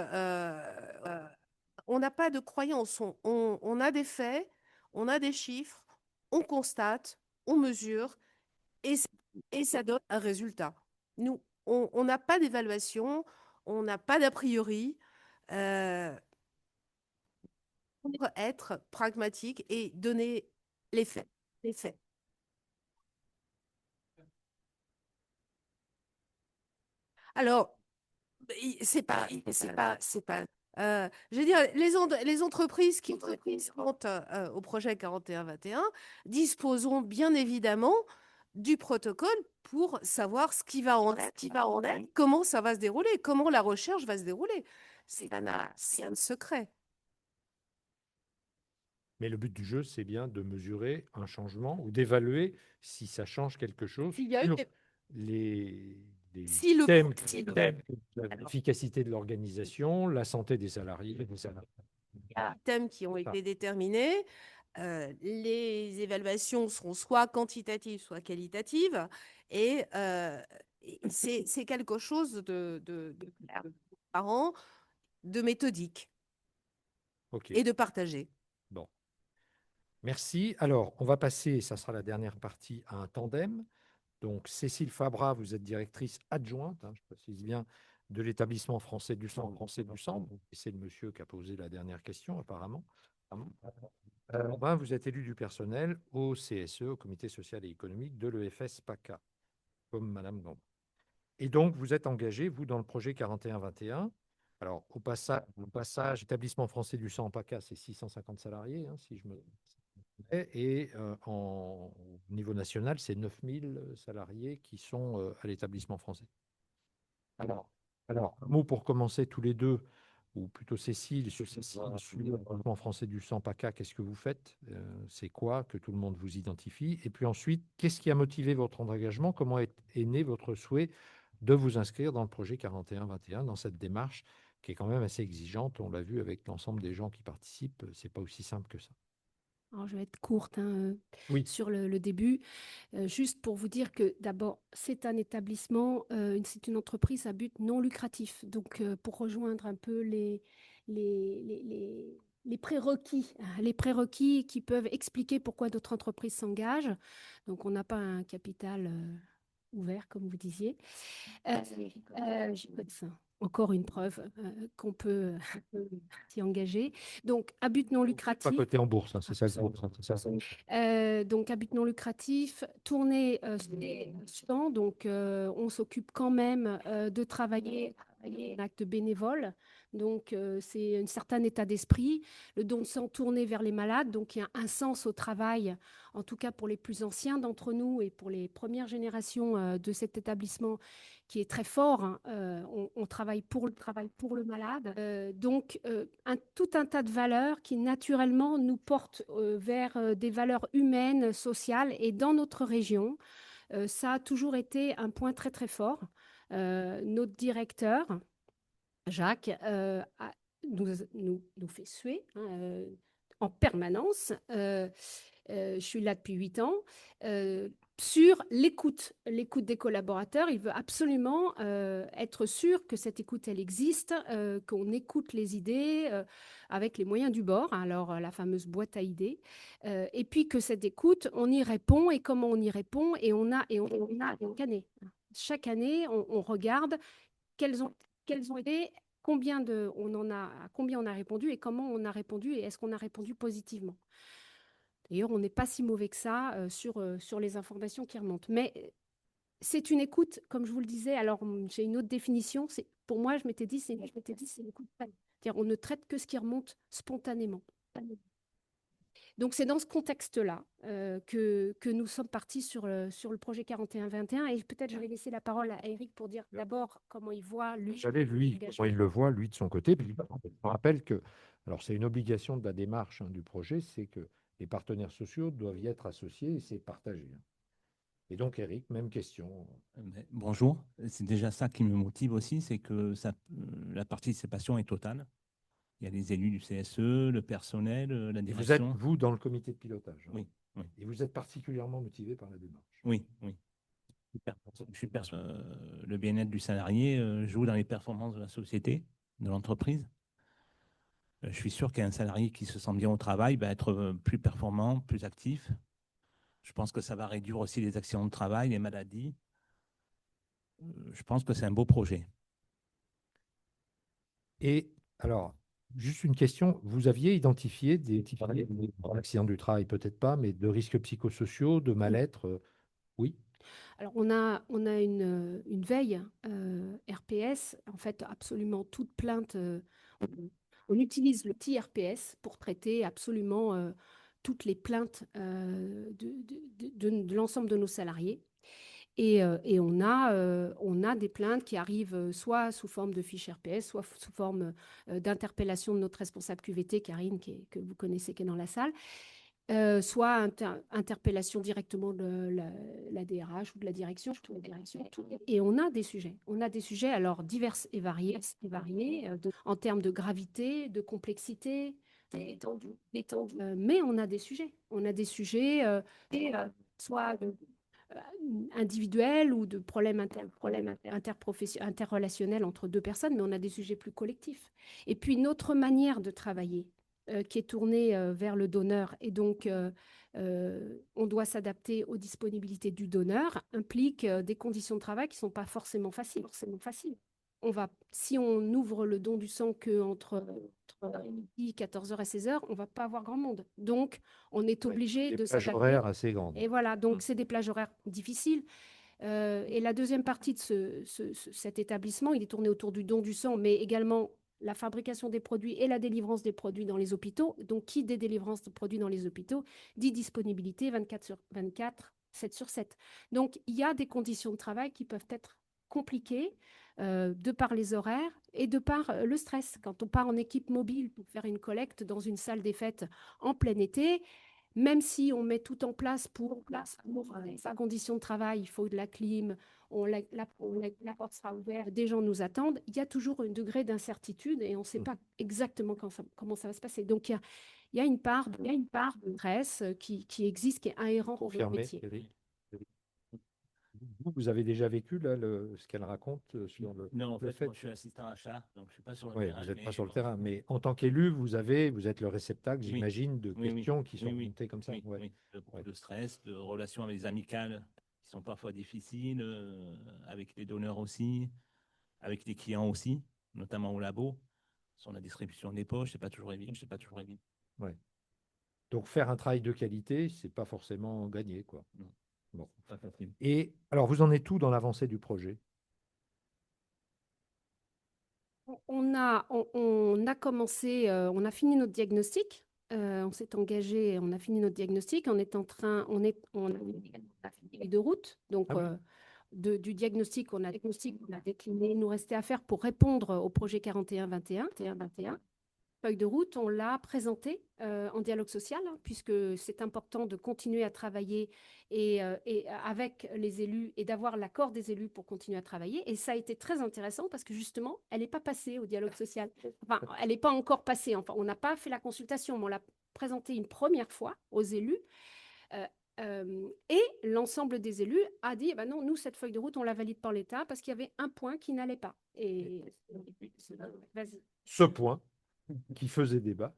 on n'a pas de croyance, on a des faits, on a des chiffres, on constate, on mesure, et ça donne un résultat. Nous, on n'a pas d'évaluation, on n'a pas d'a priori. Pour être pragmatique et donner les faits. Les faits. Alors, je veux dire, les entreprises qui représentent au projet 41-21 disposeront bien évidemment du protocole pour savoir ce qui va en être, comment ça va se dérouler, comment la recherche va se dérouler. C'est un secret. Mais le but du jeu, c'est bien de mesurer un changement ou d'évaluer si ça change quelque chose S'il y a eu sur des- les Si le- thèmes, si le- l'efficacité de l'organisation, la santé des salariés. thèmes qui ont été déterminés. Les évaluations seront soit quantitatives, soit qualitatives. Et c'est quelque chose de transparent, de méthodique OK. et de partagé. Bon. Merci. Alors, on va passer, ça sera la dernière partie, à un tandem. Donc, Cécile Fabra, vous êtes directrice adjointe, je précise bien, de l'établissement français du sang. Et c'est le monsieur qui a posé la dernière question, apparemment. Vous êtes élu du personnel au CSE, au Comité social et économique de l'EFS PACA, comme Madame Gambon. Et donc, vous êtes engagé, vous, dans le projet 41-21. Alors, au passage, établissement français du sang PACA, c'est 650 salariés, si je me... Et au niveau national, c'est 9000 salariés qui sont à l'établissement français. Alors, un mot pour commencer tous les deux, ou plutôt Cécile, sur l'établissement français du sang PACA, qu'est-ce que vous faites? C'est quoi? Que tout le monde vous identifie. Et puis ensuite, qu'est-ce qui a motivé votre engagement? Comment est né votre souhait de vous inscrire dans le projet 41-21, dans cette démarche qui est quand même assez exigeante? On l'a vu avec l'ensemble des gens qui participent, c'est pas aussi simple que ça. Alors, je vais être courte Oui. sur le début. Juste pour vous dire que d'abord, c'est un établissement, c'est une entreprise à but non lucratif. Donc, pour rejoindre un peu les prérequis, les prérequis qui peuvent expliquer pourquoi d'autres entreprises s'engagent. Donc, on n'a pas un capital ouvert, comme vous disiez. Encore une preuve qu'on peut s'y engager. Donc, à but non Pas lucratif. coté en bourse, c'est ça. Donc, à but non lucratif, tourner sur les temps. Donc, on s'occupe quand même de travailler en acte bénévole. Donc, c'est un certain état d'esprit. Le don de sang tourné vers les malades. Donc, il y a un sens au travail, en tout cas pour les plus anciens d'entre nous et pour les premières générations de cet établissement qui est très fort. On travaille pour le malade. Donc, tout un tas de valeurs qui naturellement nous portent vers des valeurs humaines, sociales. Et dans notre région, ça a toujours été un point très, très fort. Notre directeur, Jacques, nous fait suer en permanence. Je suis là depuis 8 ans. Sur l'écoute des collaborateurs. Il veut absolument être sûr que cette écoute, elle existe, qu'on écoute les idées avec les moyens du bord, alors la fameuse boîte à idées, et puis que cette écoute, on y répond, et comment on y répond, et on a chaque année. Chaque année, on regarde quelles ont été, combien on a répondu, et comment on a répondu, et est-ce qu'on a répondu positivement. D'ailleurs, on n'est pas si mauvais que ça sur les informations qui remontent. Mais c'est une écoute, comme je vous le disais. Alors, j'ai une autre définition. Pour moi, je m'étais dit, c'est une écoute pleine. C'est-à-dire, on ne traite que ce qui remonte spontanément. Donc, c'est dans ce contexte-là que nous sommes partis sur le projet 41-21. Et peut-être je vais laisser la parole à Eric pour dire d'abord comment il voit, lui. Comment il le voit, lui, de son côté. Puis, je rappelle que, alors c'est une obligation de la démarche du projet, c'est que les partenaires sociaux doivent y être associés et c'est partagé. Et donc, Eric, même question. Bonjour, c'est déjà ça qui me motive aussi, c'est que la participation est totale. Il y a les élus du CSE, le personnel, la Et direction. vous êtes, vous, dans le comité de pilotage. Oui, oui. Et vous êtes particulièrement motivé par la démarche. Oui, oui. Le bien-être du salarié joue dans les performances de la société, de l'entreprise. Je suis sûr qu'un salarié qui se sent bien au travail va être plus performant, plus actif. Je pense que ça va réduire aussi les accidents de travail, les maladies. Je pense que c'est un beau projet. Et alors, juste une question, vous aviez identifié des accidents du travail, peut-être pas, mais de risques psychosociaux, de mal-être? Oui, Alors, on a une veille RPS. En fait, absolument toute plainte, on utilise le petit RPS pour traiter absolument toutes les plaintes de l'ensemble de nos salariés. Et on a des plaintes qui arrivent soit sous forme de fiche RPS, soit sous forme d'interpellation de notre responsable QVT, Karine, que vous connaissez, qui est dans la salle. Soit interpellation directement de la DRH ou de la direction. Et on a des sujets alors divers et variés en termes de gravité, de complexité, d'étendue. Mais on a des sujets. Soit individuels ou de problèmes interrelationnels entre deux personnes, mais on a des sujets plus collectifs. Et puis notre manière de travailler, qui est tournée vers le donneur, et donc on doit s'adapter aux disponibilités du donneur, implique des conditions de travail qui ne sont pas forcément faciles. Si on ouvre le don du sang qu'entre midi, 14h et 16h, on ne va pas avoir grand monde. Donc, on est obligé de s'adapter. Des plages horaires assez grandes. Et voilà, donc c'est des plages horaires difficiles. Et la deuxième partie de cet établissement, il est tourné autour du don du sang, mais également la fabrication des produits et la délivrance des produits dans les hôpitaux. Donc, qui dit délivrance de produits dans les hôpitaux, dit disponibilité 24/24, 7/7. Donc, il y a des conditions de travail qui peuvent être compliquées de par les horaires et de par le stress. Quand on part en équipe mobile pour faire une collecte dans une salle des fêtes en plein été, même si on met tout en place pour sa condition de travail, il faut de la clim, la porte sera ouverte, des gens nous attendent, il y a toujours un degré d'incertitude et on ne sait pas exactement comment ça va se passer. Donc, il y a une part de stress qui existe, qui est inhérent au métier. Vous avez déjà vécu là, ce qu'elle raconte sur Non, en le fait, moi, je suis assistant achat, donc je ne suis pas sur le Oui, terrain. vous n'êtes pas sur le terrain, mais en tant qu'élu, vous êtes le réceptacle, Oui. j'imagine, de Oui, questions qui sont oui, remontées comme ça. oui, Ouais. oui. Beaucoup de stress, de relations avec les amicales qui sont parfois difficiles, avec les donneurs aussi, avec les clients aussi, notamment au labo. Sur la distribution des poches, c'est pas toujours évident. Ouais. Donc faire un travail de qualité, c'est pas forcément gagné, quoi. Non. Bon. Pas facile. Et alors, vous en êtes où dans l'avancée du projet? On a commencé, on a fini notre diagnostic. On s'est engagé, on a fini notre diagnostic. On a fini de route. Donc, du diagnostic, on a décliné. Il nous restait à faire pour répondre au projet 41-21. Feuille de route, on l'a présentée en dialogue social, puisque c'est important de continuer à travailler et avec les élus et d'avoir l'accord des élus pour continuer à travailler. Et ça a été très intéressant parce que justement, elle n'est pas passée au dialogue social. Enfin, elle n'est pas encore passée. Enfin, on n'a pas fait la consultation, mais on l'a présentée une première fois aux élus. Et l'ensemble des élus a dit, eh ben non, nous, cette feuille de route, on la valide par l'État parce qu'il y avait un point qui n'allait pas. Et vas-y. Ce point qui faisait débat.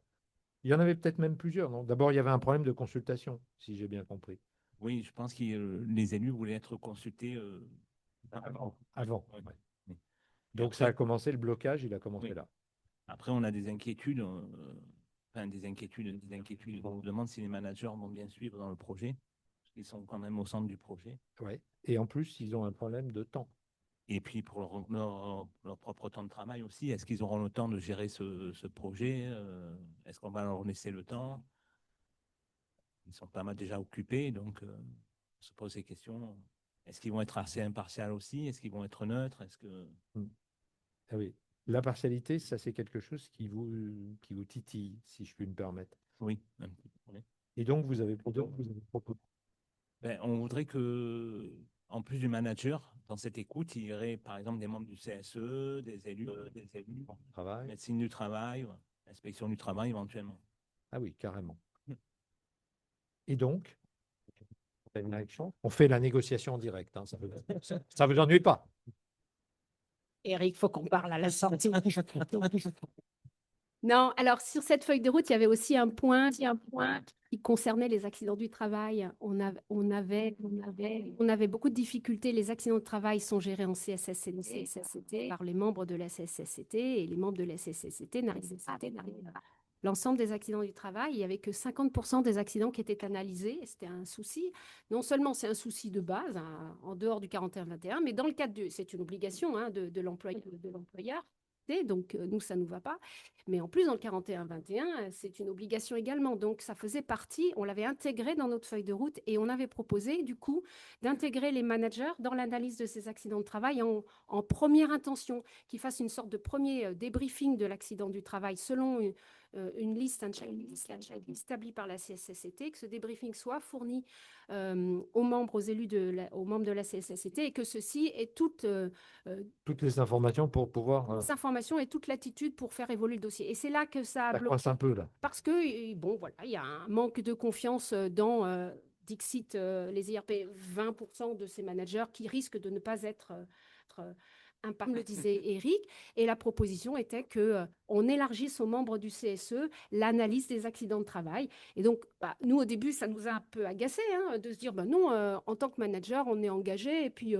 Il y en avait peut-être même plusieurs, non? D'abord, il y avait un problème de consultation, si j'ai bien compris. Oui, je pense que les élus voulaient être consultés Avant. Ouais. Ouais. Oui. Donc après, ça a commencé, le blocage, il a commencé oui. là. Après, on a des inquiétudes. Des inquiétudes. On nous demande si les managers vont bien suivre dans le projet. Ils sont quand même au centre du projet. Ouais. Et en plus, ils ont un problème de temps. Et puis pour leur propre temps de travail aussi, est-ce qu'ils auront le temps de gérer ce projet? Est-ce qu'on va leur laisser le temps? Ils sont pas mal déjà occupés, donc on se pose ces questions. Est-ce qu'ils vont être assez impartials aussi? Est-ce qu'ils vont être neutres? Ah oui. L'impartialité, ça c'est quelque chose qui vous titille, si je puis me permettre. Oui, un petit peu. Oui. Et donc vous avez proposé. On voudrait que, en plus du manager, dans cette écoute, il y aurait par exemple des membres du CSE, des élus, médecine du travail, inspection du travail éventuellement. Ah oui, carrément. Et donc, on fait la négociation en direct. Hein, ça ne vous ennuie pas? Eric, il faut qu'on parle à la sortie. Non, alors sur cette feuille de route, il y avait aussi un point qui concernait les accidents du travail. On avait beaucoup de difficultés. Les accidents de travail sont gérés en CSSCT par les membres de la CSSCT et les membres de la CSSCT n'arrivent l'ensemble des accidents du travail. Il n'y avait que 50% des accidents qui étaient analysés. C'était un souci. Non seulement c'est un souci de base, hein, en dehors du 41-21, mais dans le cadre c'est une obligation hein, de l'employeur. Donc, nous, ça ne nous va pas. Mais en plus, dans le 41-21, c'est une obligation également. Donc, ça faisait partie, on l'avait intégré dans notre feuille de route et on avait proposé, du coup, d'intégrer les managers dans l'analyse de ces accidents de travail en première intention, qu'ils fassent une sorte de premier débriefing de l'accident du travail selon une liste, un checklist établi par la CSSCT, que ce débriefing soit fourni aux membres, aux élus, aux membres de la CSSCT et que ceci ait toutes les informations pour pouvoir… les informations et toute l'attitude pour faire évoluer le dossier. Et c'est là que ça a ça bloqué. coince un peu, là. Parce que, bon, voilà, il y a un manque de confiance dans Dixit, les IRP, 20% de ces managers qui risquent de ne pas être impactés, comme le disait Eric. Et la proposition était qu'on élargisse aux membres du CSE l'analyse des accidents de travail. Et donc, nous, au début, ça nous a un peu agacé hein, de se dire, non, en tant que manager, on est engagé et puis…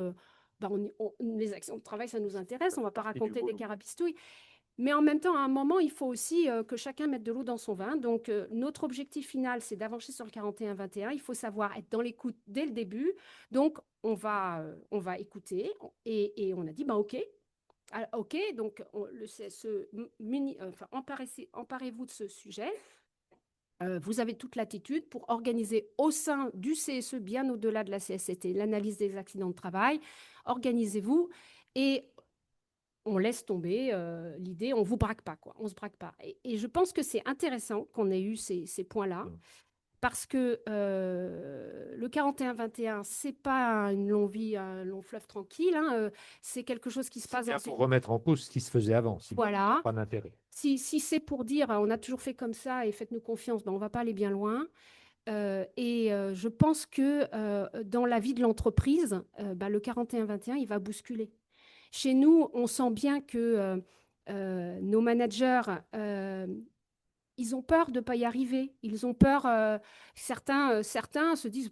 les accidents de travail, ça nous intéresse, on ne va pas raconter des carabistouilles. Mais en même temps, à un moment, il faut aussi que chacun mette de l'eau dans son vin. Donc, notre objectif final, c'est d'avancer sur le 41-21. Il faut savoir être dans l'écoute dès le début. Donc, on va écouter. Et on a dit, OK. Alors, OK, donc le CSE, emparez-vous de ce sujet. Vous avez toute l'attitude pour organiser au sein du CSE, bien au-delà de la CSCT, l'analyse des accidents de travail. Organisez-vous et on laisse tomber l'idée, on ne vous braque pas, quoi. On ne se braque pas. Et je pense que c'est intéressant qu'on ait eu ces points-là, parce que le 41-21, ce n'est pas une longue vie, un long fleuve tranquille, hein, c'est quelque chose qui se passe… pour remettre en cause ce qui se faisait avant, voilà. Pas d'intérêt. Si c'est pour dire on a toujours fait comme ça et faites-nous confiance, on ne va pas aller bien loin. Je pense que dans la vie de l'entreprise, le 41-21, il va bousculer. Chez nous, on sent bien que nos managers, ils ont peur de ne pas y arriver. Ils ont peur, certains se disent,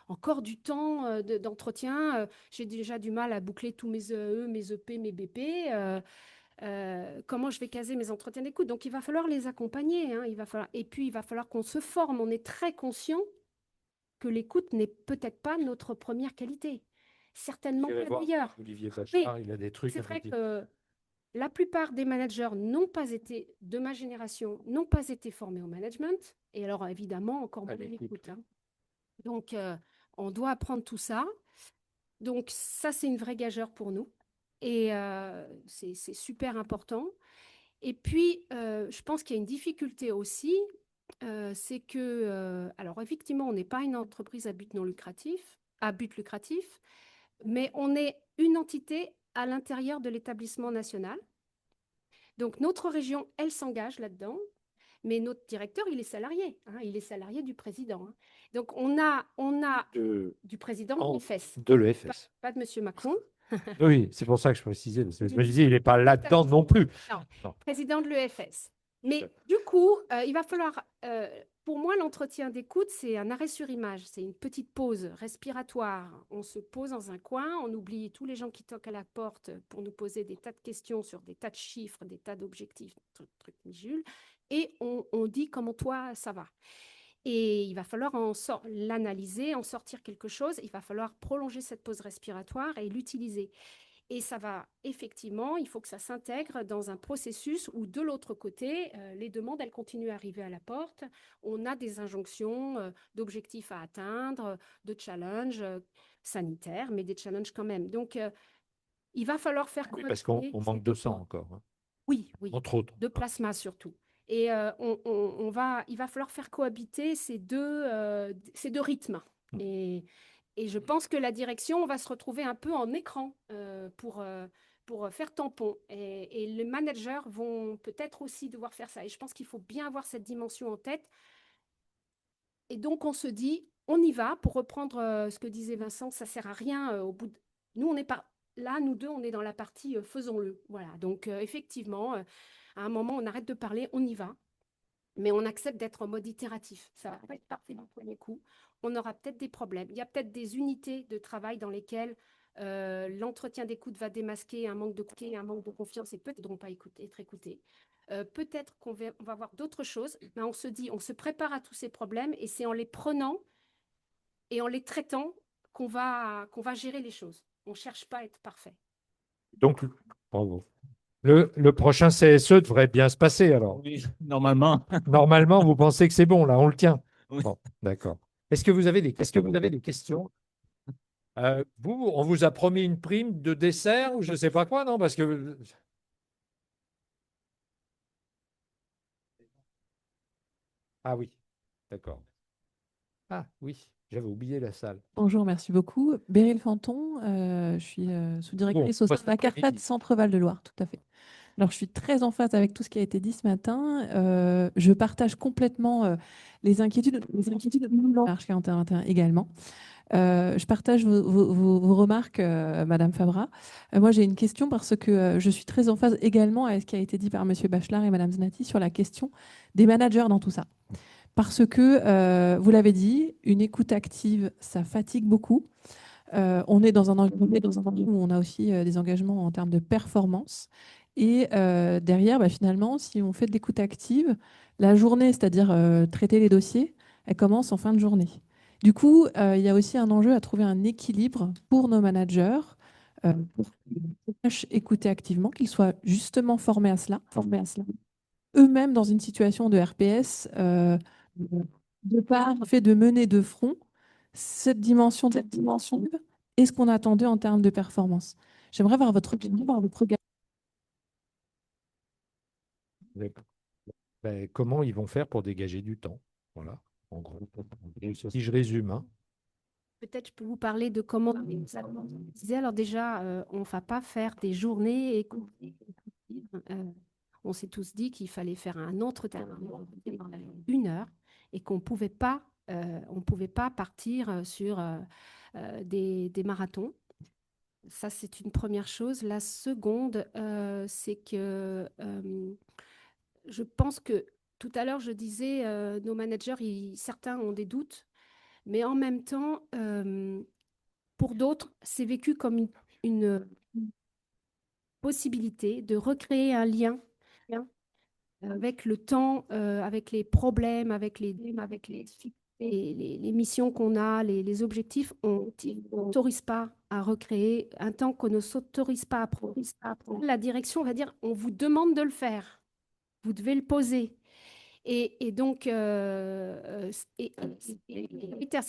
encore du temps d'entretien, j'ai déjà du mal à boucler tous mes EE, mes EP, mes BP. Comment je vais caser mes entretiens d'écoute? Donc, il va falloir les accompagner. Hein, et puis, il va falloir qu'on se forme. On est très conscient que l'écoute n'est peut-être pas notre première qualité. Certainement pas meilleure. Olivier Bachar, il a des trucs. C'est vrai que la plupart des managers de ma génération, n'ont pas été formés au management. Et alors, évidemment, encore moins l'écoute. Hein. Donc, on doit apprendre tout ça. Donc, ça, c'est une vraie gageure pour nous. Et c'est super important. Et puis, je pense qu'il y a une difficulté aussi, c'est que, alors effectivement, on n'est pas une entreprise à but lucratif, mais on est une entité à l'intérieur de l'établissement national. Donc, notre région, elle s'engage là-dedans, mais notre directeur, il est salarié. Hein, il est salarié du président. Hein. Donc, on a du président de l'EFS. De l'EFS. Pas de M. Macron. Oui, c'est pour ça que je précisais. Parce que je me disais, il n'est pas là-dedans non plus. Non, président de l'EFS. Mais du coup, il va falloir… pour moi, l'entretien d'écoute, c'est un arrêt sur image. C'est une petite pause respiratoire. On se pose dans un coin, on oublie tous les gens qui toquent à la porte pour nous poser des tas de questions sur des tas de chiffres, des tas d'objectifs, trucs Jules, et on dit comment toi, ça va. Et il va falloir l'analyser, en sortir quelque chose. Il va falloir prolonger cette pause respiratoire et l'utiliser. Et ça va, effectivement, il faut que ça s'intègre dans un processus où, de l'autre côté, les demandes, elles continuent à arriver à la porte. On a des injonctions d'objectifs à atteindre, de challenges sanitaires, mais des challenges quand même. Donc, il va falloir faire… Oui, parce qu'on manque de sang encore. Hein. Oui, entre autres. De plasma surtout. Et il va falloir faire cohabiter ces deux rythmes. Et je pense que la direction, on va se retrouver un peu en écran pour faire tampon. Et les managers vont peut-être aussi devoir faire ça. Et je pense qu'il faut bien avoir cette dimension en tête. Et donc, on se dit, on y va. Pour reprendre ce que disait Vincent, ça ne sert à rien au bout de… Nous, on n'est pas… Là, nous deux, on est dans la partie faisons-le. Voilà. Donc, effectivement, à un moment, on arrête de parler, on y va. Mais on accepte d'être en mode itératif. Ça va pas être parfait du premier coup. On aura peut-être des problèmes. Il y a peut-être des unités de travail dans lesquelles L'entretien d'écoute va démasquer un manque de confiance et peut-être pas être écouté. Peut-être on va voir d'autres choses. Mais on se dit, on se prépare à tous ces problèmes et c'est en les prenant et en les traitant qu'on va gérer les choses. On ne cherche pas à être parfait. Donc, bravo. Le prochain CSE devrait bien se passer alors. Oui, normalement. Normalement, vous pensez que c'est bon, là, on le tient. Oui. Bon, d'accord. Est-ce que vous avez des questions? Vous, on vous a promis une prime de dessert ou je ne sais pas quoi, non? Parce que. Ah oui, d'accord. Ah oui, j'avais oublié la salle. Bonjour, merci beaucoup. Béryl Fanton, je suis sous-directrice au sein de la CARFAT Centre-Val de Loire, tout à fait. Alors, je suis très en phase avec tout ce qui a été dit ce matin. Je partage complètement les inquiétudes de Marche 4121 également. Je partage vos remarques, Madame Fabra. Moi, j'ai une question parce que je suis très en phase également avec ce qui a été dit par Monsieur Bachelard et Madame Znati sur la question des managers dans tout ça. Parce que, vous l'avez dit, une écoute active, ça fatigue beaucoup. On est dans un environnement où on a aussi des engagements en termes de performance. Et derrière, finalement, si on fait de l'écoute active, la journée, c'est-à-dire traiter les dossiers, elle commence en fin de journée. Du coup, il y a aussi un enjeu à trouver un équilibre pour nos managers, pour qu'ils sachent écouter activement, qu'ils soient justement formés à cela. Eux-mêmes dans une situation de RPS, de par le fait de mener de front cette dimension et ce qu'on attendait en termes de performance. J'aimerais voir votre regard. Comment ils vont faire pour dégager du temps? Voilà, en gros. Si je résume, hein. Peut-être je peux vous parler de comment alors déjà, on ne va pas faire des journées on s'est tous dit qu'il fallait faire un entretien dans 1 heure et qu'on pouvait pas, on pouvait pas partir sur des marathons. Ça, c'est une première chose. La seconde, c'est que je pense que tout à l'heure, je disais, nos managers, certains ont des doutes, mais en même temps, pour d'autres, c'est vécu comme une possibilité de recréer un lien avec le temps, avec les problèmes, avec les missions qu'on a, les objectifs. On ne s'autorise pas à recréer un temps qu'on ne s'autorise pas à prendre. La direction va dire, on vous demande de le faire. Vous devez le poser. Et donc, c'est-à-dire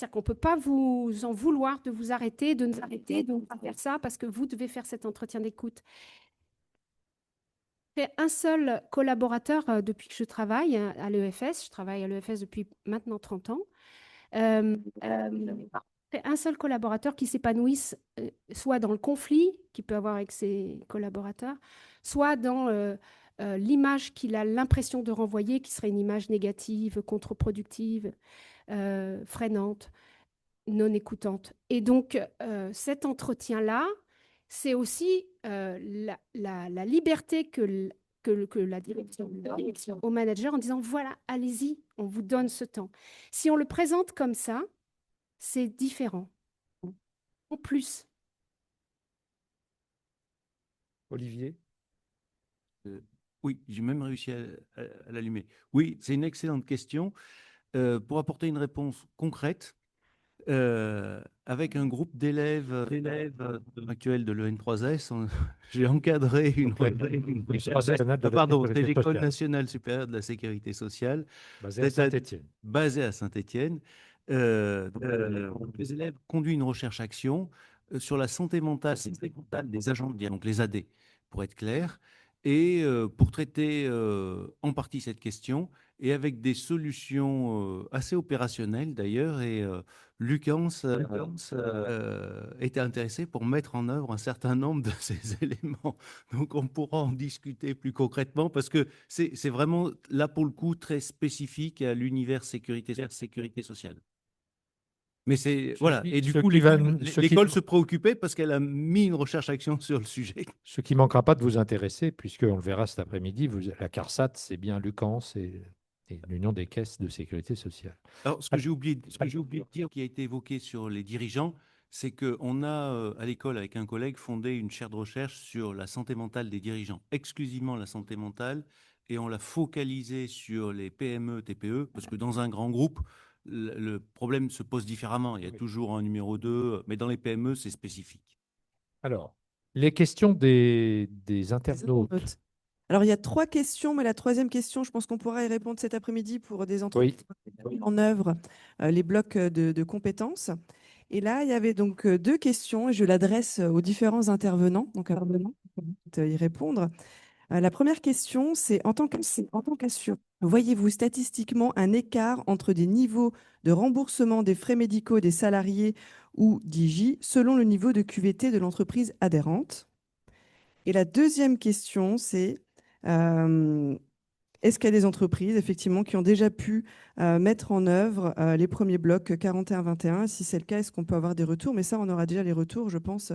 qu'on ne peut pas vous en vouloir de vous arrêter, de nous arrêter, de ne pas faire ça, parce que vous devez faire cet entretien d'écoute. J'ai un seul collaborateur depuis que je travaille à l'EFS. Je travaille à l'EFS depuis maintenant 30 ans. Un seul collaborateur qui s'épanouisse soit dans le conflit qu'il peut avoir avec ses collaborateurs, soit dans l'image qu'il a l'impression de renvoyer, qui serait une image négative, contre-productive, freinante, non écoutante. Et donc, cet entretien-là, c'est aussi la liberté que la direction donne au manager en disant, voilà, allez-y, on vous donne ce temps. Si on le présente comme ça, c'est différent. En plus. Olivier? Oui, j'ai même réussi à l'allumer. Oui, c'est une excellente question. Pour apporter une réponse concrète, avec un groupe d'élèves actuels de l'EN3S, j'ai encadré c'est l'École nationale supérieure de la sécurité sociale, basée à Saint-Étienne. Les élèves conduisent une recherche-action sur la santé mentale des agents de bien, donc les AD, pour être clair, et pour traiter en partie cette question, et avec des solutions assez opérationnelles d'ailleurs, et Lucans était intéressé pour mettre en œuvre un certain nombre de ces éléments. Donc on pourra en discuter plus concrètement, parce que c'est vraiment, là pour le coup, très spécifique à l'univers sécurité sociale. Mais c'est voilà, et du coup, l'école se préoccupait parce qu'elle a mis une recherche-action sur le sujet. Ce qui ne manquera pas de vous intéresser, puisqu'on le verra cet après-midi, la CARSAT, c'est bien Lucans et l'Union des caisses de sécurité sociale. Alors, ce que j'ai oublié de dire, qui a été évoqué sur les dirigeants, c'est qu'on a, à l'école, avec un collègue, fondé une chaire de recherche sur la santé mentale des dirigeants, exclusivement la santé mentale, et on l'a focalisé sur les PME, TPE, parce que dans un grand groupe, le problème se pose différemment. Il y a toujours un numéro 2, mais dans les PME, c'est spécifique. Alors, les questions des internautes. Alors, il y a 3 questions, mais la 3e question, je pense qu'on pourra y répondre cet après-midi pour des entreprises qui mettent en œuvre les blocs de compétences. Et là, il y avait donc 2 questions et je l'adresse aux différents intervenants. Donc, y répondre. La première question, c'est en tant qu'assureur, voyez-vous statistiquement un écart entre des niveaux de remboursement des frais médicaux des salariés ou d'IJ selon le niveau de QVT de l'entreprise adhérente? Et la deuxième question, c'est est-ce qu'il y a des entreprises, effectivement, qui ont déjà pu mettre en œuvre les premiers blocs 41-21? Si c'est le cas, est-ce qu'on peut avoir des retours? Mais ça, on aura déjà les retours, je pense,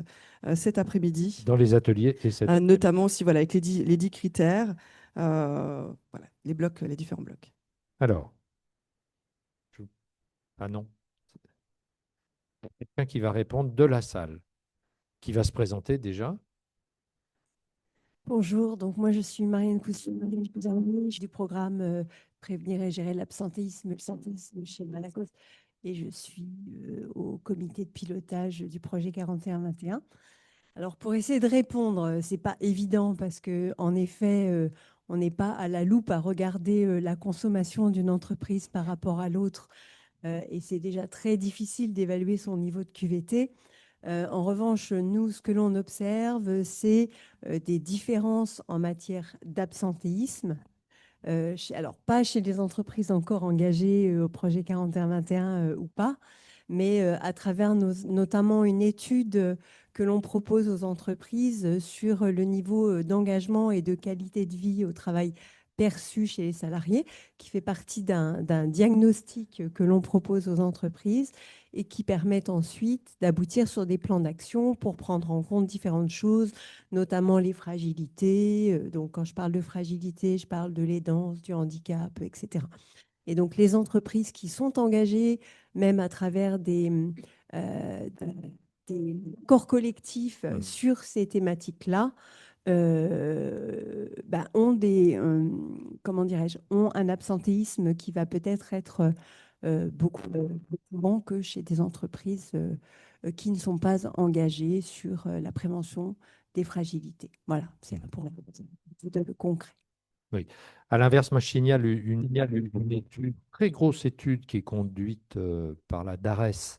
cet après-midi. Dans les ateliers. Et notamment aussi voilà, avec les 10 critères, voilà, les différents blocs. Alors, ah non. Il y a quelqu'un qui va répondre de la salle, qui va se présenter déjà. Bonjour, donc moi je suis Marianne Coussou, du programme Prévenir et gérer l'absentéisme chez Malakos et je suis au comité de pilotage du projet 41-21. Alors pour essayer de répondre, c'est pas évident parce que en effet, on n'est pas à la loupe à regarder la consommation d'une entreprise par rapport à l'autre et c'est déjà très difficile d'évaluer son niveau de QVT. En revanche, nous, ce que l'on observe, c'est des différences en matière d'absentéisme. Alors, pas chez les entreprises encore engagées au projet 41-21 ou pas, mais à travers notamment une étude que l'on propose aux entreprises sur le niveau d'engagement et de qualité de vie au travail perçu chez les salariés, qui fait partie d'un diagnostic que l'on propose aux entreprises et qui permettent ensuite d'aboutir sur des plans d'action pour prendre en compte différentes choses, notamment les fragilités. Donc, quand je parle de fragilité, je parle de l'aidance, du handicap, etc. Et donc, les entreprises qui sont engagées, même à travers des corps collectifs sur ces thématiques-là, ont ont un absentéisme qui va peut-être être beaucoup plus grand que chez des entreprises qui ne sont pas engagées sur la prévention des fragilités. Voilà, c'est pour le concret. Oui. À l'inverse, moi, je signale une très grosse étude qui est conduite par la DARES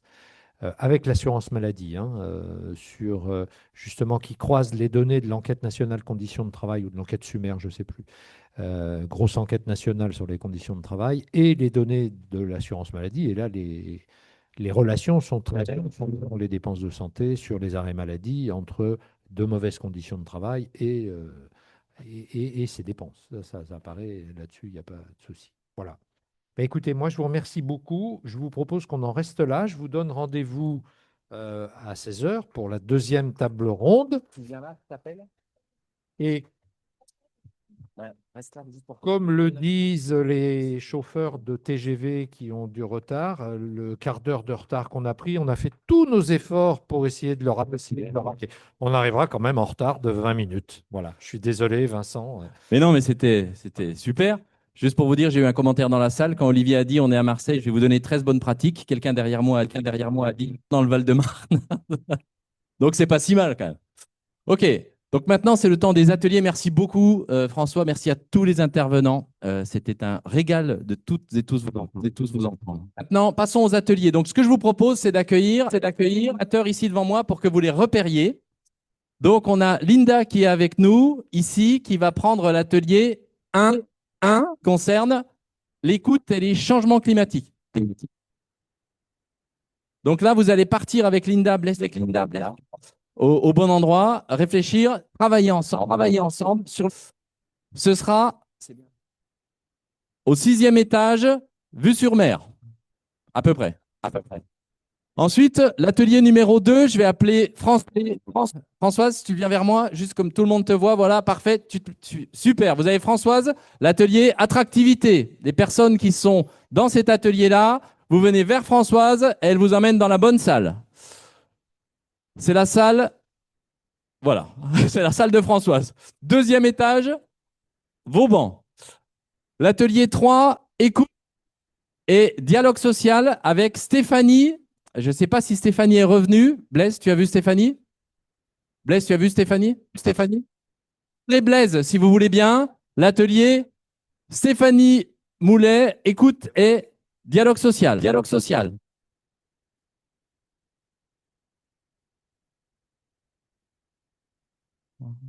avec l'assurance maladie, sur justement qui croise les données de l'enquête nationale conditions de travail ou de l'enquête SUMER, je ne sais plus, grosse enquête nationale sur les conditions de travail, et les données de l'assurance maladie. Et là, les relations sont très bien sur les dépenses de santé, sur les arrêts maladie, entre de mauvaises conditions de travail et ces dépenses. Ça apparaît là-dessus, il n'y a pas de souci. Voilà. Bah, écoutez, moi, je vous remercie beaucoup. Je vous propose qu'on en reste là. Je vous donne rendez-vous à 16 h pour la deuxième table ronde. Tu viens là, tu t'appelles? Et Ouais, reste là, juste pour... comme le disent les chauffeurs de TGV qui ont du retard, le quart d'heure de retard qu'on a pris, on a fait tous nos efforts pour essayer de le rappeler. On arrivera quand même en retard de 20 minutes. Voilà. Je suis désolé, Vincent. Mais non, mais c'était super. Juste pour vous dire, j'ai eu un commentaire dans la salle. Quand Olivier a dit on est à Marseille, je vais vous donner 13 bonnes pratiques. Quelqu'un derrière moi a dit dans le Val-de-Marne. Donc, c'est pas si mal quand même. OK. Donc maintenant, c'est le temps des ateliers. Merci beaucoup, François. Merci à tous les intervenants. C'était un régal de toutes et tous vous entendre. Maintenant, passons aux ateliers. Donc, ce que je vous propose, c'est d'accueillir les acteurs ici devant moi pour que vous les repériez. Donc, on a Linda qui est avec nous ici, qui va prendre l'atelier 1 concerne l'écoute et les changements climatiques. Donc là, vous allez partir avec Linda Bless, au bon endroit, réfléchir, travailler ensemble. Ce sera au 6e étage, vue sur mer, à peu près. Ensuite, l'atelier numéro 2, je vais appeler Françoise, tu viens vers moi, juste comme tout le monde te voit, voilà, parfait, super. Vous avez Françoise, l'atelier attractivité. Les personnes qui sont dans cet atelier-là, vous venez vers Françoise, elle vous emmène dans la bonne salle. C'est la salle, voilà, c'est la salle de Françoise. Deuxième étage, Vauban. L'atelier 3, écoute et dialogue social avec Stéphanie. Je ne sais pas si Stéphanie est revenue. Blaise, tu as vu Stéphanie? Blaise, tu as vu Stéphanie? Stéphanie? Les Blaise, si vous voulez bien. L'atelier Stéphanie Moulet, écoute et dialogue social. Dialogue social.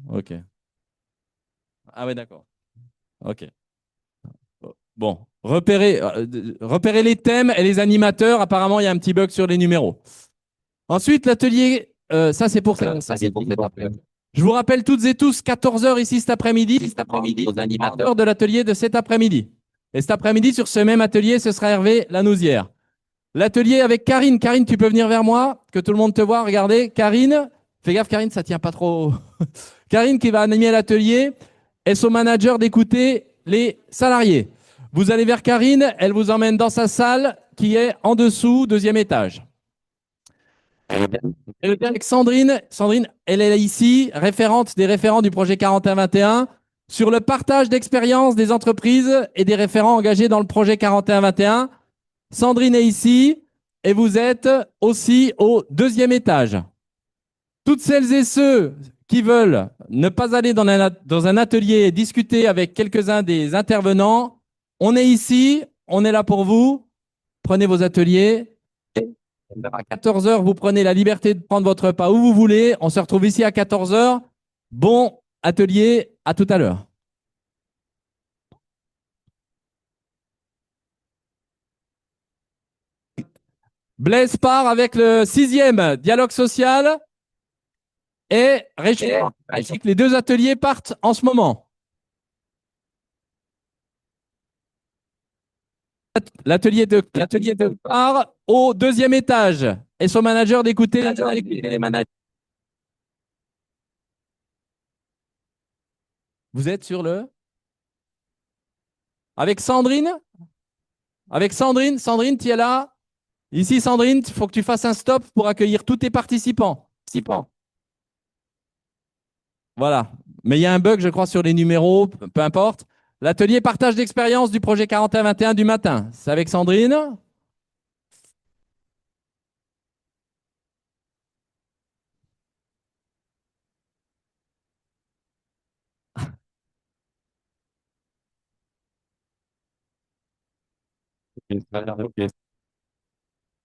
Ok. Ah ouais, d'accord. Ok. Bon, repérez les thèmes et les animateurs. Apparemment, il y a un petit bug sur les numéros. Ensuite, l'atelier, ça c'est pour ça. C'est pour cet après-midi. Je vous rappelle toutes et tous, 14 h ici cet après-midi, aux animateurs de l'atelier de cet après-midi. Et cet après-midi, sur ce même atelier, ce sera Hervé Lanouzière. L'atelier avec Karine. Karine, tu peux venir vers moi, que tout le monde te voit. Regardez, Karine. Fais gaffe, Karine, ça tient pas trop. Karine qui va animer l'atelier est son manager d'écouter les salariés. Vous allez vers Karine, elle vous emmène dans sa salle qui est en dessous, deuxième étage. Et avec Sandrine. Sandrine, elle est ici, référente des référents du projet 4121 sur le partage d'expériences des entreprises et des référents engagés dans le projet 4121. Sandrine est ici et vous êtes aussi au deuxième étage. Toutes celles et ceux qui veulent ne pas aller dans un atelier et discuter avec quelques-uns des intervenants, on est ici, on est là pour vous. Prenez vos ateliers. À 14 h, vous prenez la liberté de prendre votre repas où vous voulez. On se retrouve ici à 14 h. Bon atelier, à tout à l'heure. Blaise part avec le 6e dialogue social et Régis. Les deux ateliers partent en ce moment. L'atelier de part au deuxième étage et son manager d'écouter les managers. Vous êtes sur le... Avec Sandrine? Avec Sandrine? Sandrine, tu es là? Ici, Sandrine, il faut que tu fasses un stop pour accueillir tous tes participants. Voilà. Mais il y a un bug, je crois, sur les numéros, peu importe. L'atelier partage d'expérience du projet 4121 du matin. C'est avec Sandrine.